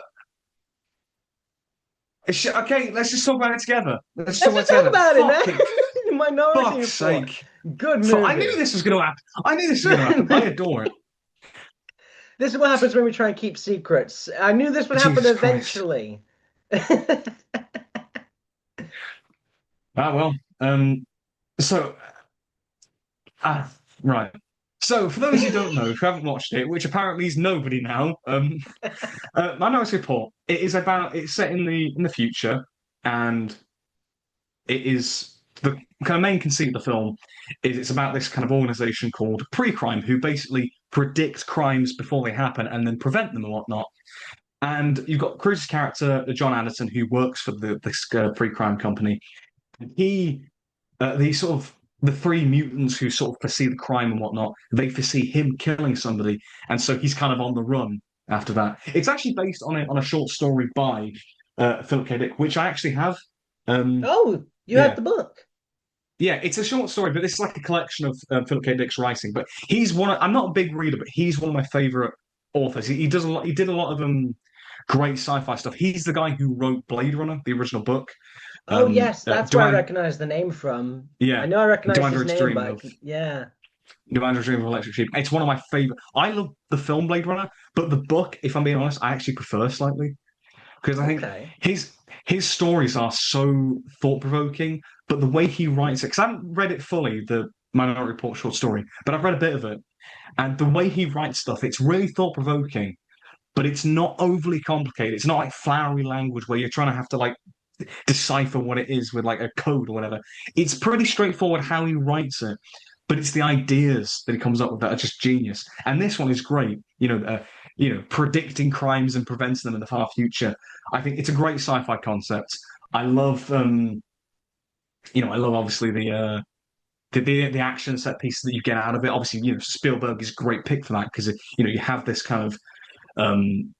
Okay, let's just talk about it together. Let's talk Let's about just it talk together. about it, man. Fucking Minority fuck's Report. sake! Good I knew movie. this was going to happen. I knew this was going to happen. I adore it. This is what happens when we try and keep secrets. I knew this would happen Jesus Christ. eventually. Ah well. So ah right. So for those who don't know, who haven't watched it, which apparently is nobody now, Minority Report. It's set in the future, and it is the kind of main conceit of the film is it's about this kind of organization called pre-crime who basically predict crimes before they happen and then prevent them and whatnot. And you've got Cruise's character, John Anderson, who works for this pre-crime company. He, the sort of the three mutants who sort of foresee the crime and whatnot, they foresee him killing somebody, and so he's kind of on the run after that. It's actually based on a short story by Philip K. Dick, which I actually have. Oh, you have Yeah, the book. yeah, it's a short story, but this is like a collection of Philip K. Dick's writing. But he's one. I'm not a big reader, but he's one of my favorite authors. He does a lot. He did a lot of great sci-fi stuff. He's the guy who wrote Blade Runner, the original book. Oh, yes, that's where I Divine, recognize the name from. I yeah, know I recognize Divine his Druid's name, Dream but of yeah. Divine Druid's Dream of Electric Sheep. It's one of my favorite. I love the film Blade Runner, but the book, if I'm being honest, I actually prefer slightly because I think Okay. his stories are so thought provoking, but the way he writes it, because I haven't read it fully, the Minority Report short story, but I've read a bit of it, and the way he writes stuff, it's really thought provoking, but it's not overly complicated. It's not like flowery language where you're trying to have to like decipher what it is with like a code or whatever. It's pretty straightforward how he writes it, but it's the ideas that he comes up with that are just genius. And this one is great. Predicting crimes and preventing them in the far future. I think it's a great sci-fi concept. I love, I love obviously the action set pieces that you get out of it. Obviously, Spielberg is a great pick for that because you have this kind of um,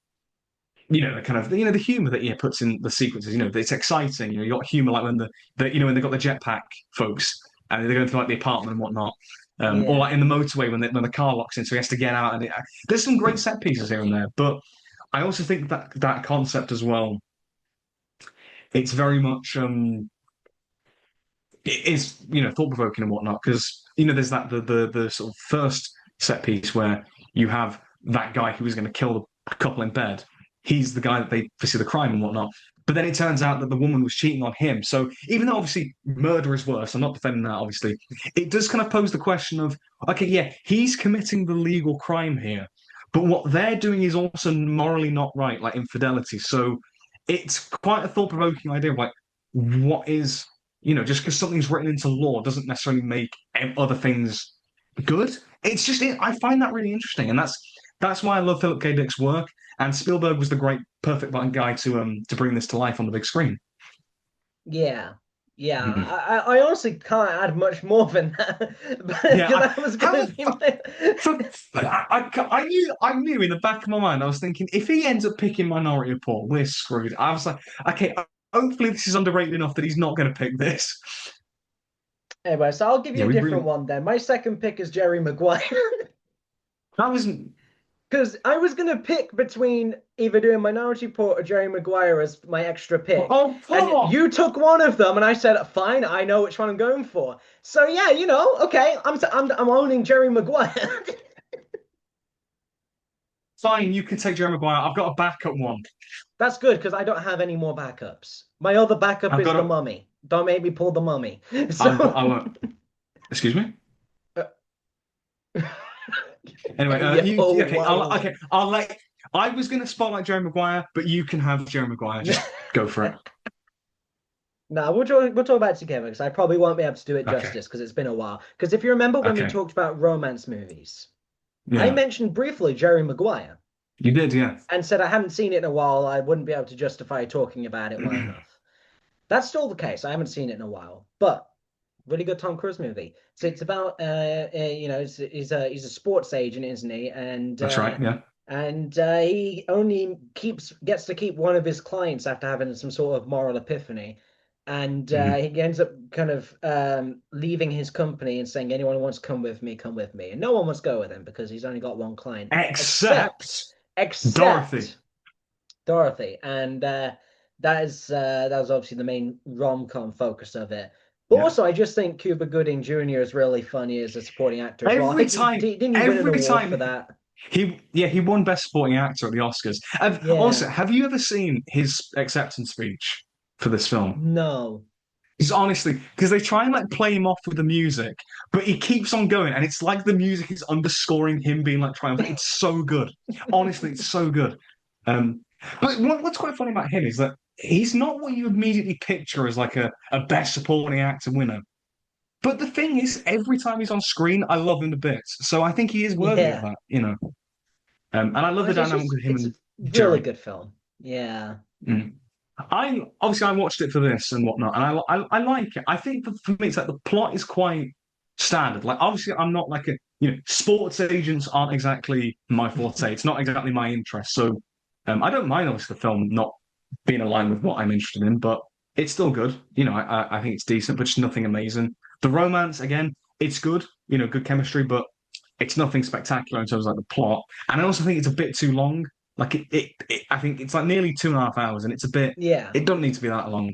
the kind of the humor that he puts in the sequences. It's exciting. You got humor like when when they got the jetpack folks and they're going through like the apartment and whatnot. Or Yeah. like in the motorway when the car locks in, so he has to get out. And there's some great set pieces here and there, but I also think that that concept as well, it's very much it is thought provoking and whatnot because there's that the sort of first set piece where you have that guy who was going to kill the couple in bed. He's the guy that they foresee the crime and whatnot. But then it turns out that the woman was cheating on him. So even though obviously murder is worse, I'm not defending that. Obviously, it does kind of pose the question of okay, yeah, he's committing the legal crime here, but what they're doing is also morally not right, like infidelity. So it's quite a thought provoking idea of like what is just because something's written into law doesn't necessarily make other things good. It's just I find that really interesting, and that's why I love Philip K. Dick's work. And Spielberg was the perfect guy to bring this to life on the big screen. Yeah. Yeah. Mhm. I honestly can't add much more than that. But Yeah, because that was gonna be my for, I knew in the back of my mind I was thinking if he ends up picking Minority Report, we're screwed. I was like, okay, hopefully this is underrated enough that he's not going to pick this. Anyway, so I'll give you Yeah, a we different really one then. My second pick is Jerry Maguire. that wasn't. Because I was gonna pick between either doing Minority Report or Jerry Maguire as my extra pick, Oh, and Paul! you took one of them, and I said, "Fine, I know which one I'm going for." So yeah, okay, I'm owning Jerry Maguire. Fine, you can take Jerry Maguire. I've got a backup one. That's good because I don't have any more backups. My other backup I've is got the a. Mummy. Don't make me pull the Mummy. So I won't. Excuse me. uh, Anyway, yeah, oh okay. I'll wow. okay. I'll let. I was going to spotlight Jerry Maguire, but you can have Jerry Maguire. Just go for it. No, we'll talk about it together because I probably won't be able to do it Okay. justice because it's been a while. Because if you remember when we Okay. talked about romance movies, I Yeah. mentioned briefly Jerry Maguire You did, yeah. and said I hadn't seen it in a while. I wouldn't be able to justify talking about it well enough. That's still the case. I haven't seen it in a while, but really good Tom Cruise movie. So it's about he's a sports agent, isn't he? That's right. Yeah. He only gets to keep one of his clients after having some sort of moral epiphany. And Mhm. he ends up kind of leaving his company and saying, anyone who wants to come with me. And no one wants to go with him because he's only got one client, except Except Dorothy. except Dorothy. And that was obviously the main rom-com focus of it. But Yeah. also, I just think Cuba Gooding Jr. is really funny as a supporting actor as well. I Every think time, didn't he win an every award for time that? he won Best Supporting Actor at the Oscars. Also, Yeah. have you ever seen his acceptance speech for this film? No. He's honestly because they try and like play him off with the music, but he keeps on going, and it's like the music is underscoring him being like triumphant. It's so good. Honestly, it's so good. Um, but what's quite funny about him is that he's not what you immediately picture as like a Best Supporting Actor winner. But the thing is, every time he's on screen, I love him to bits. So I think he is worthy of Yeah. that. And I love the dynamic with him It's a and really Jerry. good film. Yeah. Mm. I watched it for this and whatnot, and I like it. I think for me, it's like the plot is quite standard. Like obviously, I'm not like sports agents aren't exactly my forte. It's not exactly my interest. So I don't mind obviously the film not being aligned with what I'm interested in, but it's still good. I think it's decent, but just nothing amazing. The romance again, it's good. Good chemistry, but it's nothing spectacular in terms of like the plot. And I also think it's a bit too long. Like I think it's like nearly 2.5 hours, and it's a bit. Yeah. It doesn't need to be that long.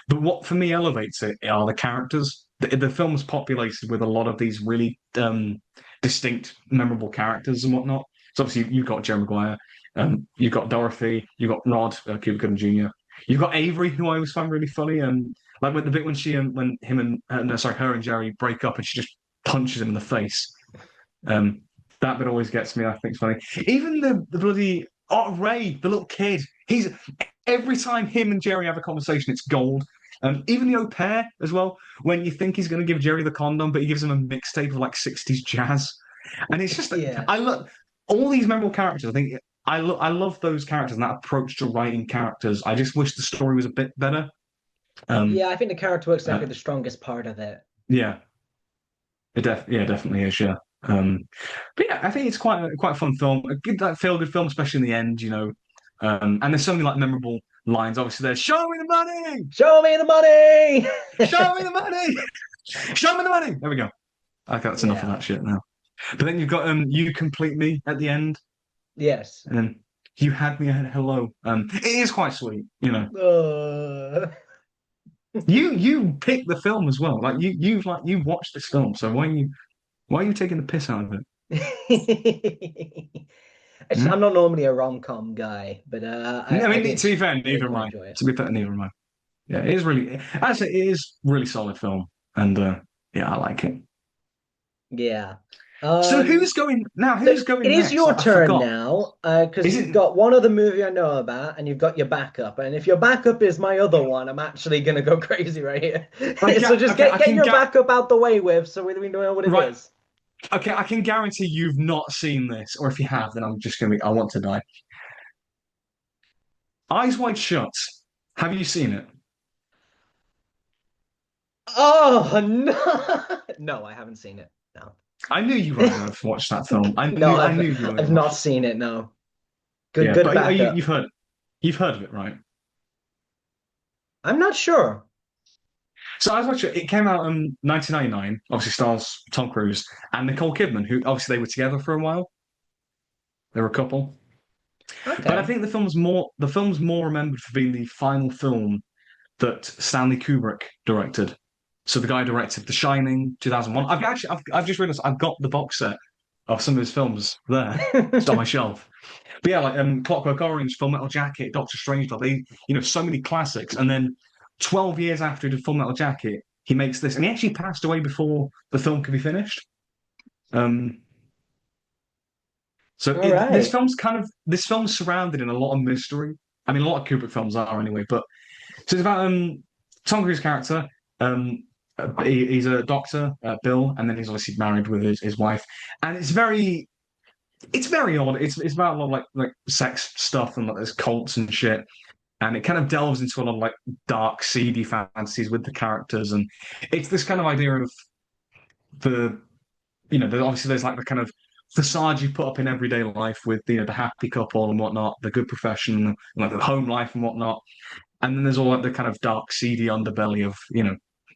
But what for me elevates it are the characters. The film's populated with a lot of these really distinct, memorable characters and whatnot. So obviously you've got Jerry Maguire, you've got Dorothy, you've got Rod, Cuba Gooding Jr. You've got Avery, who I always find really funny, and like with the bit when when him and no, sorry, her and Jerry break up, and she just punches him in the face. Um, that bit always gets me. I think it's funny. Even the bloody Ray, the little kid. He's every time him and Jerry have a conversation, it's gold. Even the au pair as well. When you think he's going to give Jerry the condom, but he gives him a mixtape of like 60s jazz, and it's just Yeah. I love all these memorable characters. I think I love those characters and that approach to writing characters. I just wish the story was a bit better. Um, Yeah, I think the character work's uh, definitely the strongest part of it. yeah, yeah, definitely is. Yeah. But yeah, I think it's quite a fun film. A good feel good film, especially in the end. And there's so many like memorable lines. Obviously, there's "Show me the money, Show me the money. show me the money, show me the money." There we go. Okay, that's enough of Yeah. that shit now. But then you've got "You Complete Me" at the end, Yes. and then "You Had Me at Hello." It is quite sweet, you know. Uh... You pick the film as well. Like you watched this film, so why are you taking the piss out of it? I'm Hmm? not normally a rom-com guy, but I I mean, to did be fair, I did neither am quite I. enjoy it. To be fair, neither am I. Yeah, it is really. Actually, it is really solid film, and yeah, I like it. Yeah. So Um, who's going now? so Who's it going is next? your I turn forgot. now, because Is you've it? got one other movie I know about, and you've got your backup. And if your backup is my other one, I'm actually gonna go crazy right here. So just Okay, I get can your get backup out the way with, so we know what it right. is. Okay, I can guarantee you've not seen this, or if you have, then I'm just gonna be. I want to die. Eyes Wide Shut. Have you seen it? Oh no, no, I haven't seen it. No, I knew you weren't going to watch that film. no, I knew you weren't going I've to not watch it. seen it. No, Yeah, good but backup. you've heard of it, right? I'm not sure. So I was watching it. It came out in 1999. Obviously, stars Tom Cruise and Nicole Kidman, who obviously they were together for a while. They were a couple. But I Okay. think the film's more remembered for being the final film that Stanley Kubrick directed. So the guy directed The Shining, 2001. I've just realized I've got the box set of some of his films there, just on my shelf. But yeah, like Clockwork Orange, Full Metal Jacket, Doctor Strangelove, so many classics. And then 12 years after he did Full Metal Jacket, he makes this, and he actually passed away before the film could be finished. Um, so All right. this film's surrounded in a lot of mystery. I mean, a lot of Kubrick films are anyway, but so it's about Tom Cruise's character. Um, he's a doctor, Bill, and then he's obviously married with his wife, and it's very odd. It's about a lot of like sex stuff and like there's cults and shit, and it kind of delves into a lot of like dark, seedy fantasies with the characters, and it's this kind of idea of the obviously there's like the kind of facade you put up in everyday life with the happy couple and whatnot, the good profession, and, like the home life and whatnot, and then there's all like the kind of dark, seedy underbelly of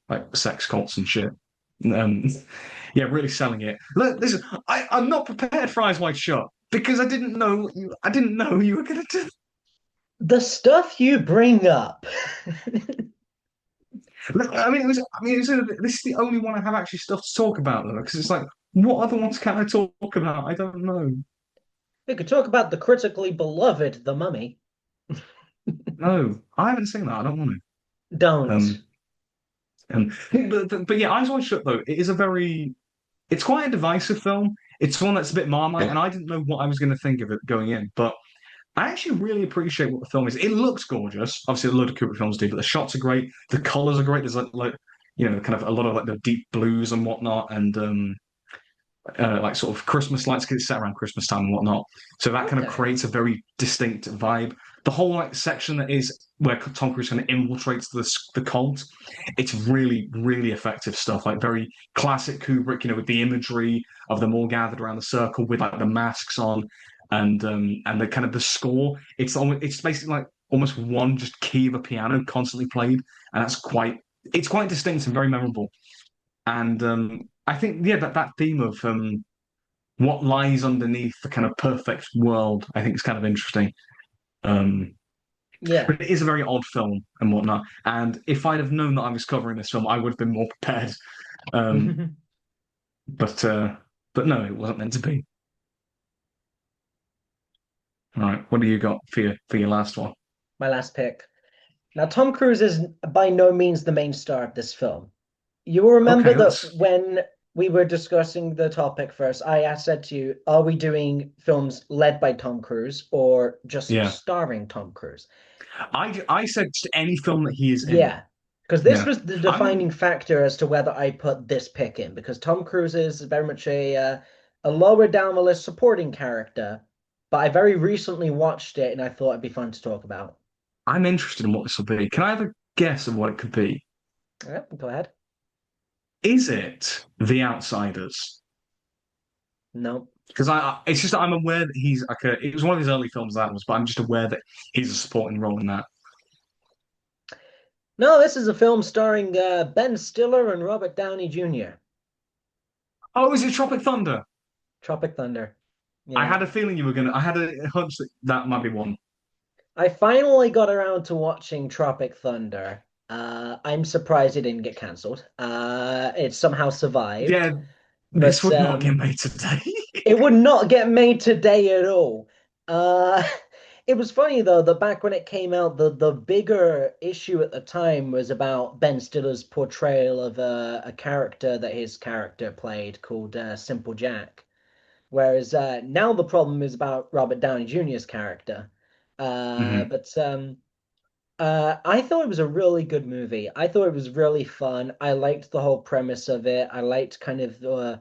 like sex cults and shit. Um, yeah, really selling it. Look, listen, I'm not prepared for Eyes Wide Shut because I didn't know you were gonna do. The stuff you bring up. This is the only one I have actually stuff to talk about though, because it's like, what other ones can I talk about? I don't know. We could talk about the critically beloved The Mummy. No, I haven't seen that. I don't want to. Don't. But yeah, Eyes Wide Shut though, it's quite a divisive film. It's one that's a bit Marmite, and I didn't know what I was going to think of it going in, but I actually really appreciate what the film is. It looks gorgeous. Obviously, a lot of Kubrick films do, but the shots are great. The colors are great. There's like kind of a lot of like the deep blues and whatnot, and like sort of Christmas lights because it's set around Christmas time and whatnot. So that kind of Okay. creates a very distinct vibe. The whole like section that is where Tom Cruise kind of infiltrates the cult, it's really really effective stuff. Like very classic Kubrick, with the imagery of them all gathered around the circle with like the masks on, and the kind of the score. It's basically like almost one just key of a piano constantly played, and it's quite distinct and very memorable. And I think yeah, that theme of what lies underneath the kind of perfect world, I think is kind of interesting. Um, Yeah. but it is a very odd film and whatnot. And if I'd have known that I was covering this film, I would have been more prepared. Um, but uh, but no, it wasn't meant to be. All right, what do you got for your last one? My last pick. Now, Tom Cruise is by no means the main star of this film. You will remember Okay, that let's. when we were discussing the topic first, I said to you, are we doing films led by Tom Cruise or just Yeah, starring Tom Cruise? I said just any film that he is in. Yeah, because this Yeah, was the defining I'm. factor as to whether I put this pick in, because Tom Cruise is very much a lower down the list supporting character, but I very recently watched it and I thought it'd be fun to talk about. I'm interested in what this will be. Can I have a guess of what it could be? Yeah, go ahead. Is it The Outsiders? No. Because it's just that I'm aware that he's like it was one of his early films that was, but I'm just aware that he's a supporting role in that. No, this is a film starring Ben Stiller and Robert Downey Jr. Oh, is it Tropic Thunder? Tropic Thunder. I Yeah. had a feeling you were gonna. I had a hunch that that might be one. I finally got around to watching Tropic Thunder. I'm surprised it didn't get cancelled. It somehow survived, Yeah, this but would not get made today. it would not get made today at all. Uh, it was funny though that back when it came out, the bigger issue at the time was about Ben Stiller's portrayal of a character that his character played called Simple Jack. Whereas now the problem is about Robert Downey Jr.'s character. Hmm. But I thought it was a really good movie. I thought it was really fun. I liked the whole premise of it. I liked kind of the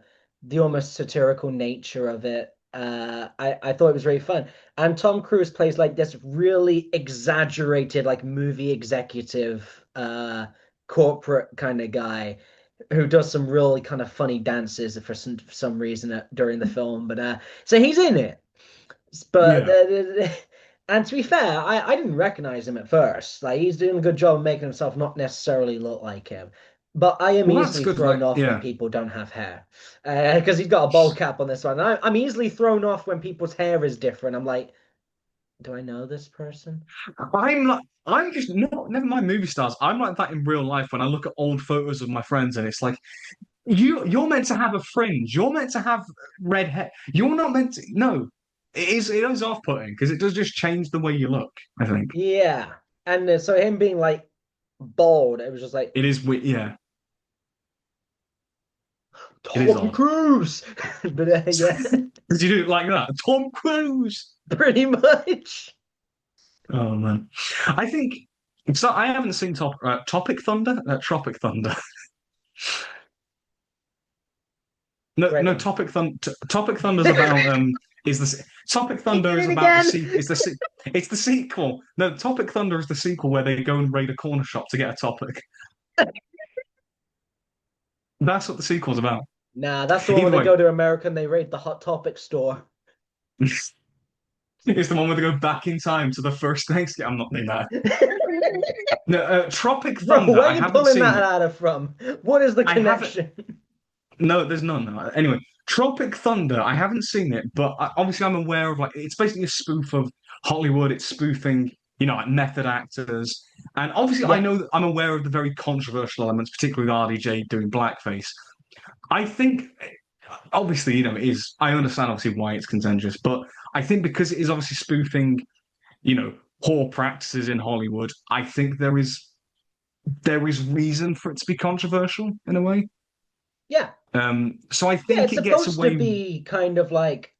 almost satirical nature of it. I thought it was really fun. And Tom Cruise plays like this really exaggerated, like movie executive, corporate kind of guy who does some really kind of funny dances for some reason during the film. But so he's in it. But Yeah. and to be fair, I didn't recognize him at first. Like he's doing a good job of making himself not necessarily look like him. But I am Well, that's easily good. thrown Like, off when yeah. people don't have hair, because he's got a bowl cap on this one. I'm easily thrown off when people's hair is different. I'm like, do I know this person? I'm just not. Never mind movie stars. I'm like that in real life when I look at old photos of my friends, and it's like you're meant to have a fringe. You're meant to have red hair. You're not meant to. No, it is off-putting because it does just change the way you look. I think Yeah, and so him being like bald, it was just like it is. Yeah, it is Tom odd. Cruise. But yeah, Did you do it like that? Tom Cruise. pretty much. Oh man, I think so. I haven't seen Topic Thunder, Tropic Thunder. No, Great no. one. Topic Thunder's about is this Topic He Thunder did is it about the again. se is the se it's the sequel. No, Topic Thunder is the sequel where they go and raid a corner shop to get a topic. That's what the sequel's about. Nah, that's the one where Either they way, go to America and they raid the Hot Topic store. it's the one where they go back in time to the first Thanksgiving. I'm not doing that. No, Tropic Bro, Thunder. where are I you haven't pulling seen that it. out of from? What is the I haven't. connection? No, there's none. No. Anyway, Tropic Thunder. I haven't seen it, but obviously I'm aware of like it's basically a spoof of Hollywood. It's spoofing, like method actors, and obviously I Yeah, know that I'm aware of the very controversial elements, particularly with RDJ doing blackface. I think, obviously, it is. I understand obviously why it's contentious, but I think because it is obviously spoofing, you know, poor practices in Hollywood. I think there is reason for it to be controversial in a way. yeah, So I yeah. think It's it gets supposed to away. be kind of like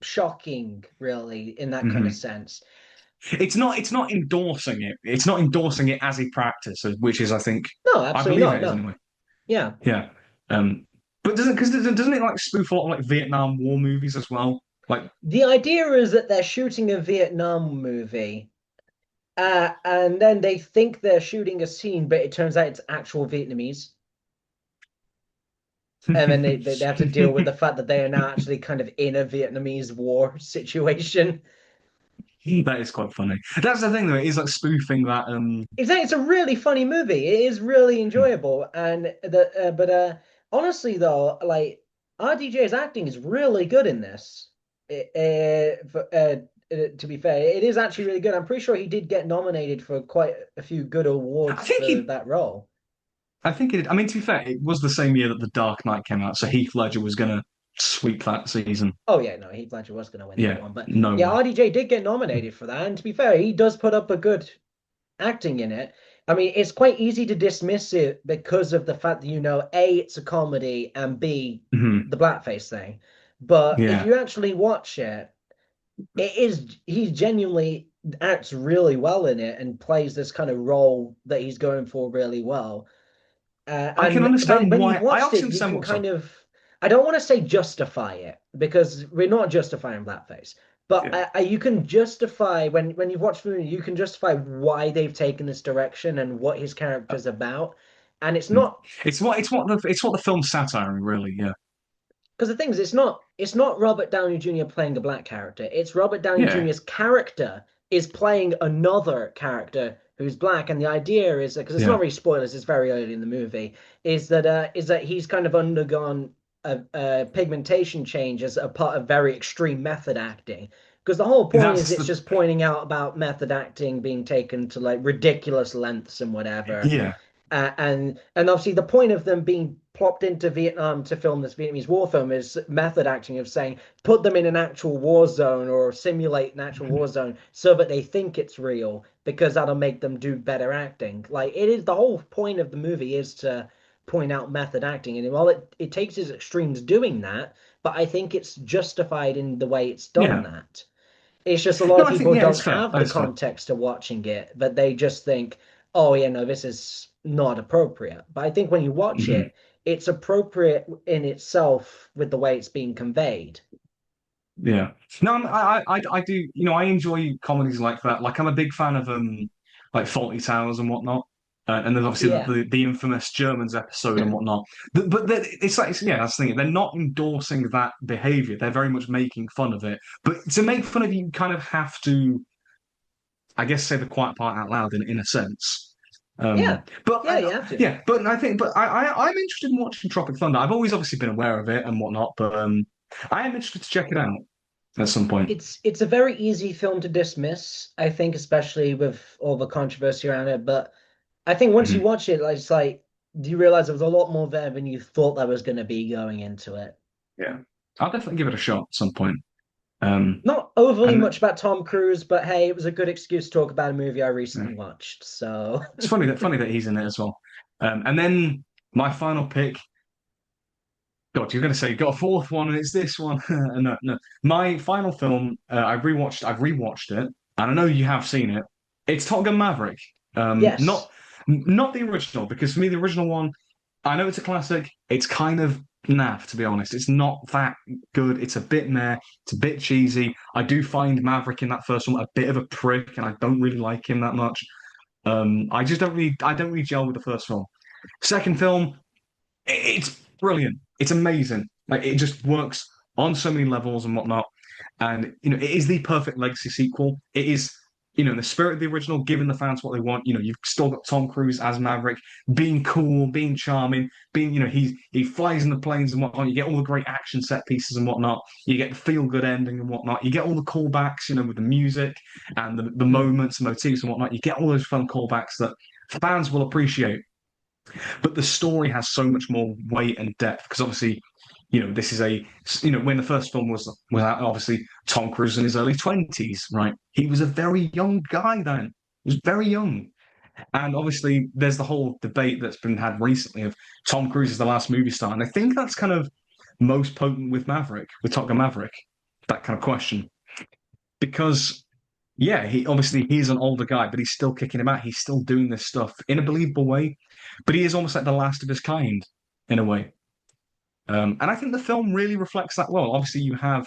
shocking, really, in that kind of Mhm. sense. It's not endorsing it. It's not endorsing it as a practice, which is, I think, No, I absolutely believe not. it is No. anyway. Yeah. Yeah. But doesn't it like spoof a lot of like Vietnam War movies as well? Like, The idea is that they're shooting a Vietnam movie, and then they think they're shooting a scene, but it turns out it's actual Vietnamese. And then they have to deal with the fact that they are now actually kind of in a Vietnamese war situation. that is quite funny. That's the thing though. It is like spoofing that. It's a really funny movie. It is really enjoyable, and but honestly though, like RDJ's acting is really good in this. To be fair, it is actually really good. I'm pretty sure he did get nominated for quite a few good I awards think for he. that role. I think it. I mean, to be fair, it was the same year that The Dark Knight came out, so Heath Ledger was gonna sweep that season. Oh yeah, no, Heath Ledger was going to win that Yeah. one, but No yeah, way. RDJ did get nominated for that, and to be fair, he does put up a good acting in it. I mean, it's quite easy to dismiss it because of the fact that A, it's a comedy, and B, Hmm. the blackface thing. But if Yeah. you actually watch it, he genuinely acts really well in it and plays this kind of role that he's going for really well. I can And when understand when you've why. I watched obviously it, you understand can what. Sorry. kind of I don't want to say justify it because we're not justifying blackface, but Yeah. you can justify when you've watched the movie, you can justify why they've taken this direction and what his character's about. And it's Mm. not It's what the film's satire, really. Yeah. because the thing is, it's not Robert Downey Jr. playing a black character. It's Robert Downey Yeah, Jr.'s character is playing another character who's black, and the idea is because it's not yeah, really spoilers, it's very early in the movie, is that he's kind of undergone a pigmentation change as a part of very extreme method acting. Because the whole point is that's it's the just pointing out about method acting being taken to like ridiculous lengths and whatever. yeah, And obviously the point of them being plopped into Vietnam to film this Vietnamese war film is method acting of saying put them in an actual war zone or simulate an actual war zone so that they think it's real because that'll make them do better acting. Like it is the whole point of the movie is to point out method acting, and while it takes its extremes doing that, but I think it's justified in the way it's done yeah. that. It's just a lot No, of I think people yeah, don't it's fair. have That the is fair. context to watching it, but they just think, oh, yeah, no, this is not appropriate. But I think when you watch Mhm. it, it's appropriate in itself with the way it's being conveyed. Yeah. No, I do. I enjoy comedies like that. Like, I'm a big fan of like Faulty Towers and whatnot. And then obviously Yeah. the infamous Germans episode and whatnot. It's like, yeah, that's the thing. They're not endorsing that behavior. They're very much making fun of it. But to make fun of it, you kind of have to, I guess, say the quiet part out loud in a sense. Yeah. But Yeah, you have to. yeah, but I think, but I'm interested in watching Tropic Thunder. I've always obviously been aware of it and whatnot, but I am interested to check it out at some point. It's a very easy film to dismiss, I think, especially with all the controversy around it. But I think once you Mhm. watch it, like, it's like you realize there was a lot more there than you thought there was going to be going into it. Yeah, I'll definitely give it a shot at some point. Um, Not overly and much about Tom Cruise, but hey, it was a good excuse to talk about a movie I yeah, recently watched. So, it's funny that he's in it as well. And then my final pick. God, you're going to say you got a fourth one, and it's this one. No, no. My final film, I've rewatched it, and I know you have seen it. It's Top Gun Maverick. yes. Not the original, because for me, the original one, I know it's a classic. It's kind of naff, to be honest. It's not that good. It's a bit meh. It's a bit cheesy. I do find Maverick in that first one a bit of a prick, and I don't really like him that much. I don't really gel with the first film. Second film, it's brilliant. It's amazing. Like, it just works on so many levels and whatnot. And it is the perfect legacy sequel. It is, in the spirit of the original, giving the fans what they want. You've still got Tom Cruise as Maverick, being cool, being charming, being, he flies in the planes and whatnot. You get all the great action set pieces and whatnot. You get the feel good ending and whatnot. You get all the callbacks, with the music and the Mm. moments, motifs and whatnot. You get all those fun callbacks that fans will appreciate. But the story has so much more weight and depth because obviously, this is when the first film was out, obviously Tom Cruise in his early 20s, right? He was a very young guy then. He was very young. And obviously, there's the whole debate that's been had recently of Tom Cruise is the last movie star. And I think that's kind of most potent with Maverick, with Top Gun Maverick, that kind of question. Because yeah, he's an older guy, but he's still kicking him out. He's still doing this stuff in a believable way, but he is almost like the last of his kind in a way. And I think the film really reflects that well. Obviously, you have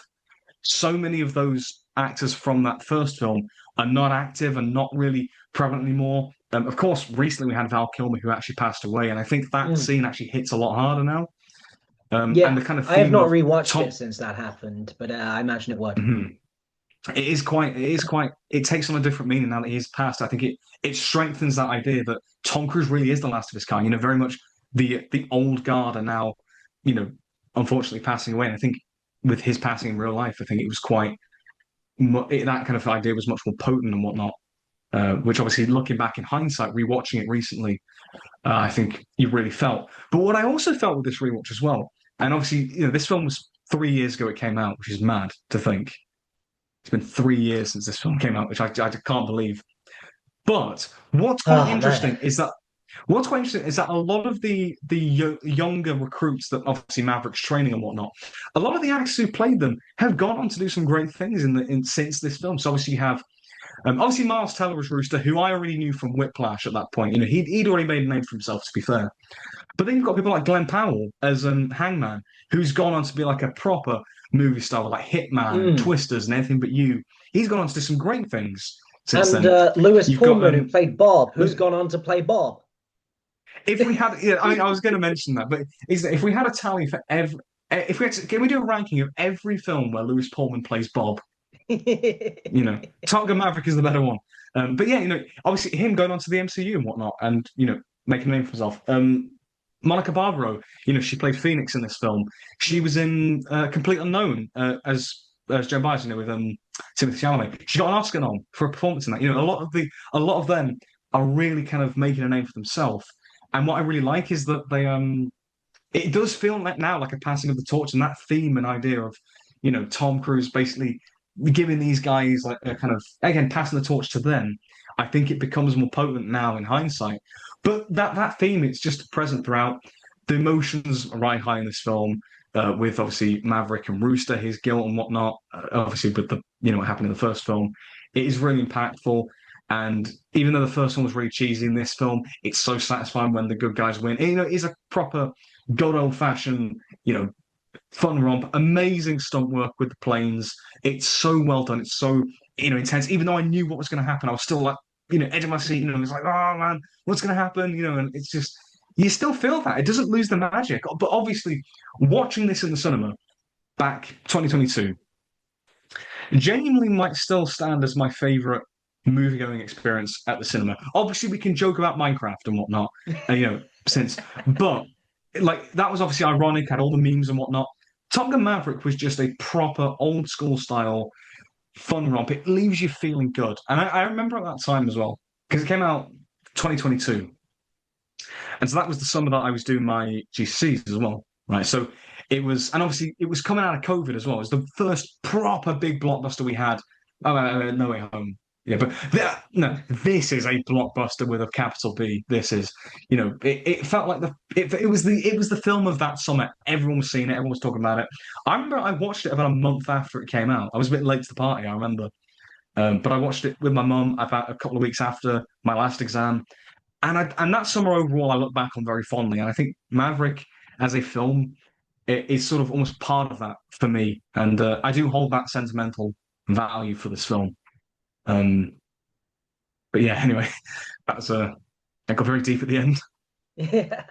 so many of those actors from that first film are not active and not really prevalent anymore. Of course, recently we had Val Kilmer who actually passed away, and I think that Mm. scene actually hits a lot harder now. And Yeah, the kind of I have theme not of rewatched it Tom. since that happened, but I imagine it would. Mhm. It takes on a different meaning now that he's passed. I think it strengthens that idea that Tom Cruise really is the last of his kind. Very much the old guard are now, you know, unfortunately passing away. And I think with his passing in real life, I think it was that kind of idea was much more potent and whatnot. Which obviously, looking back in hindsight, rewatching it recently, I think you really felt. But what I also felt with this rewatch as well, and obviously, this film was 3 years ago it came out, which is mad to think. It's been 3 years since this film came out, which I can't believe. But Oh man. what's quite interesting is that a lot of the younger recruits that obviously Maverick's training and whatnot, a lot of the actors who played them have gone on to do some great things since this film. So obviously you have obviously Miles Teller as Rooster, who I already knew from Whiplash at that point. He'd already made a name for himself, to be fair. But then you've got people like Glenn Powell as Hangman, who's gone on to be like a proper movie star with like Hitman and Mm. Twisters and Anything But You. He's gone on to do some great things since And then. Lewis You've got Pullman, who played Bob, who's Lu- gone on to play Bob. if we had, yeah, I was going to mention that, but if we had a tally for every If we had to, can we do a ranking of every film where Lewis Pullman plays Bob? Top Gun Maverick is the better one. But yeah, obviously him going on to the MCU and whatnot, and making a name for himself. Monica Barbaro, she played Phoenix in this film. She was in Complete Unknown as Joe Biden, with Timothy Chalamet. She got an Oscar nom for a performance in that. A lot of them are really kind of making a name for themselves. And what I really like is that it does feel like now like a passing of the torch, and that theme and idea of Tom Cruise basically giving these guys like a kind of again passing the torch to them. I think it becomes more potent now in hindsight. But that theme, it's just present throughout. The emotions are right high in this film, with obviously Maverick and Rooster, his guilt and whatnot. Obviously, with the what happened in the first film, it is really impactful. And even though the first one was really cheesy, in this film, it's so satisfying when the good guys win. And, it is a proper good old fashioned, fun romp. Amazing stunt work with the planes. It's so well done. It's so intense. Even though I knew what was going to happen, I was still like edge of my seat. It's like, oh man, what's going to happen? And it's just you still feel that it doesn't lose the magic. But obviously, watching this in the cinema back 2022 genuinely might still stand as my favorite movie going experience at the cinema. Obviously, we can joke about Minecraft and whatnot, since, but like that was obviously ironic, had all the memes and whatnot. Top Gun Maverick was just a proper old school style fun romp. It leaves you feeling good, and I remember at that time as well because it came out 2022, and so that was the summer that I was doing my GCs as well, right? So it was, and obviously it was coming out of COVID as well. It was the first proper big blockbuster we had. Oh, No Way Home. Yeah, but no, this is a blockbuster with a capital B. This is, it felt like it was the film of that summer. Everyone was seeing it. Everyone was talking about it. I remember I watched it about a month after it came out. I was a bit late to the party, I remember, but I watched it with my mum about a couple of weeks after my last exam, and that summer overall, I look back on very fondly. And I think Maverick as a film is sort of almost part of that for me, and I do hold that sentimental value for this film. Um, but yeah, anyway, that's I got very deep at the end. Yeah.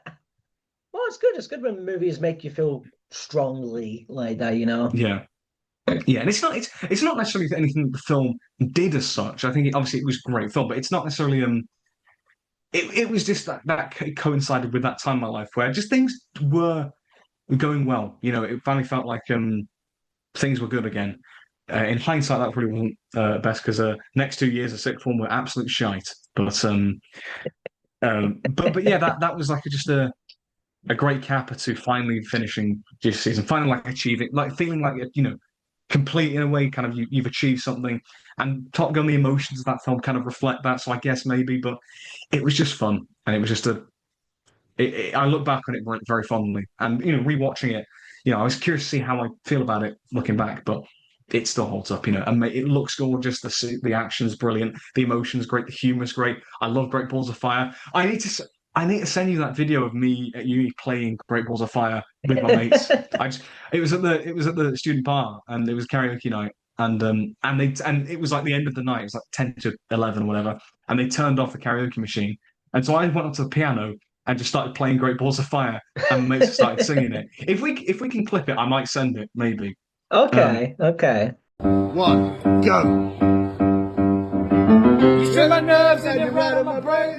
Well, it's good. It's good when movies make you feel strongly like that. Yeah, yeah, and it's not necessarily anything that the film did as such. I think obviously it was a great film, but it's not necessarily it was just that coincided with that time in my life where just things were going well. It finally felt like things were good again. In hindsight, that probably wasn't best because next 2 years of sixth form were absolute shite. But yeah, that was like just a great capper to finally finishing this season, finally like achieving, like feeling like complete in a way, kind of you've achieved something. And Top Gun, the emotions of that film kind of reflect that. So I guess maybe, but it was just fun, and it was just I look back on it very, very fondly, and rewatching it, I was curious to see how I feel about it looking back, but it still holds up, and it looks gorgeous. The action's brilliant, the emotion's great, the humor's great. I love Great Balls of Fire. I need to send you that video of me at uni playing Great Balls of Fire with my mates. It was at the student bar, and it was karaoke night, and it was like the end of the night. It was like 10 to 11 or whatever, and they turned off the karaoke machine, and so I went up to the piano and just started playing Great Balls of Fire, and my mates started singing it. If we can clip it, I might send it maybe. Um, Okay, okay. One, go. You strip my nerves and you rattle my brain.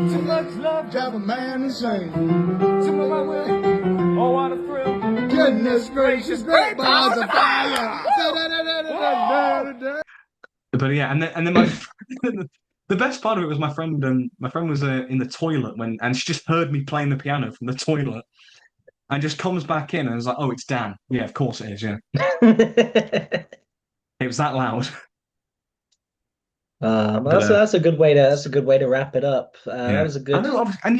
Too much love drive a man insane. Too much way. Oh, what a thrill. Goodness gracious, great balls of fire. but yeah, and then my the best part of it was my friend. My friend was in the toilet and she just heard me playing the piano from the toilet, and just comes back in and was like, "Oh, it's Dan." Yeah, of course it is. Yeah, it was that loud. Well, But that's a good way to wrap it up. That yeah, was a I good. know. And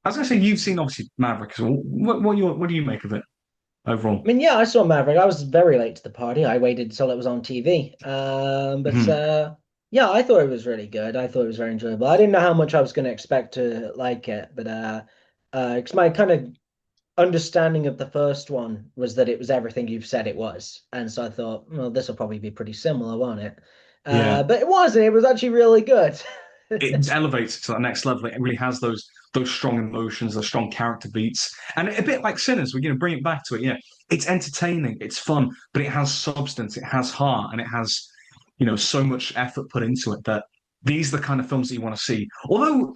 I was gonna say you've seen obviously Maverick as well. What do you make of it I overall? mean, yeah, I saw Maverick. I was very late to the party. I waited until it was on TV. But Mhm. yeah, I thought it was really good. I thought it was very enjoyable. I didn't know how much I was going to expect to like it, but because my kind of understanding of the first one was that it was everything you've said it was, and so I thought, well, this will probably be pretty similar, won't it? Yeah. But it wasn't. It was actually really good. It elevates it to that next level. It really has those those strong emotions, those strong character beats, and a bit like Sinners. We're going to bring it back to it. Yeah, it's entertaining, it's fun, but it has substance, it has heart, and it has so much effort put into it that these are the kind of films that you want to see. Although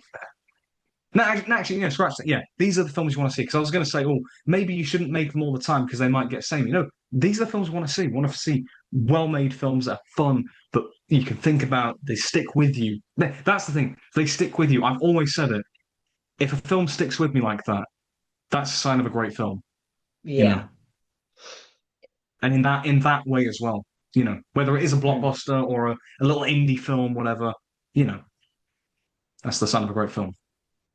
no, actually, yeah, scratch that. Yeah, these are the films you want to see. Because I was going to say, oh, maybe you shouldn't make them all the time because they might get samey. These are the films we want to see. We want to see well-made films that are fun, but you can think about. They stick with you. That's the thing. They stick with you. I've always said it. If a film sticks with me like that, that's a sign of a great film. You know, Yeah. and in that way as well. Whether it is a Mm. blockbuster or a little indie film, whatever. You know, that's the sign of a great film.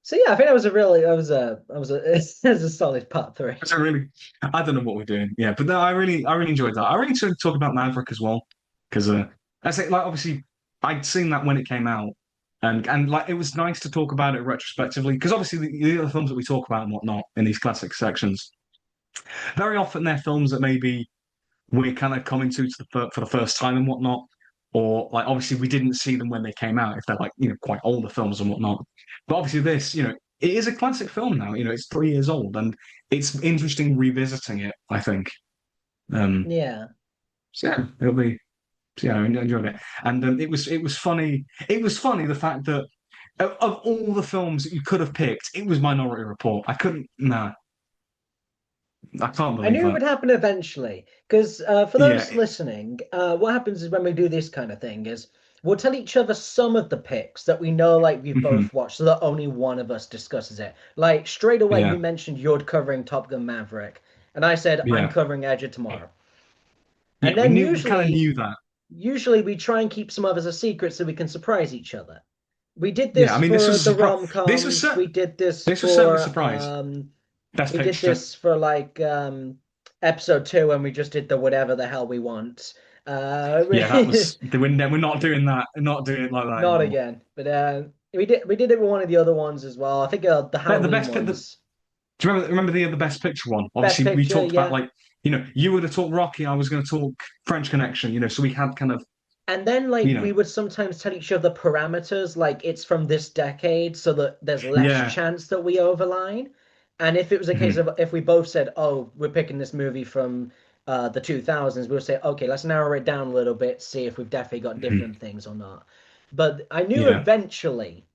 So yeah, I think that was a it was a solid part three. So really, I don't know what we're doing. Yeah, but no, I really enjoyed that. I really enjoyed talking about Maverick as well because I say like obviously I'd seen that when it came out, and like it was nice to talk about it retrospectively because obviously the other films that we talk about and whatnot in these classic sections, very often they're films that maybe we're kind of coming for the first time and whatnot, or like obviously we didn't see them when they came out if they're like quite older films and whatnot. But obviously this it is a classic film now. It's 3 years old and it's interesting revisiting it. I think. Um, Yeah. so yeah, it'll be. So yeah, I enjoyed it, and it was funny. It was funny the fact that of all the films that you could have picked, it was Minority Report. I couldn't. Nah, I can't I believe knew it that. would happen eventually. Because for Yeah, those listening, what happens is when we do this kind of thing is we'll tell each other some of the picks that we know like we've mhm, both watched so that only one of us discusses it. Like straight away yeah, you mentioned you're covering Top Gun Maverick, and I said I'm yeah, covering Edge of Tomorrow. And yeah. We then knew. We kind of usually knew that. usually we try and keep some others a secret so we can surprise each other. We did Yeah, I this mean, this for was a the surprise. rom-coms. We did this This was certainly a for surprise. Best we did Picture. this for like episode 2 when we just did the whatever the hell we want. Yeah, that was. We're not doing that. We're not doing it like that Not anymore. again. But we did it with one of the other ones as well. I think the The Halloween best. ones. Do you remember the Best Picture one? Best Obviously, we Picture, talked about yeah. like you were going to talk Rocky, I was going to talk French Connection. So we had kind of And then like you we know would sometimes tell each other parameters, like it's from this decade, so that there's less yeah. chance that we overline. And if it was a case Mhm. of if we both said, "Oh, we're picking this movie from the 2000s," we'll say, "Okay, let's narrow it down a little bit, see if we've definitely got Mhm. different things or not." But I knew Yeah. eventually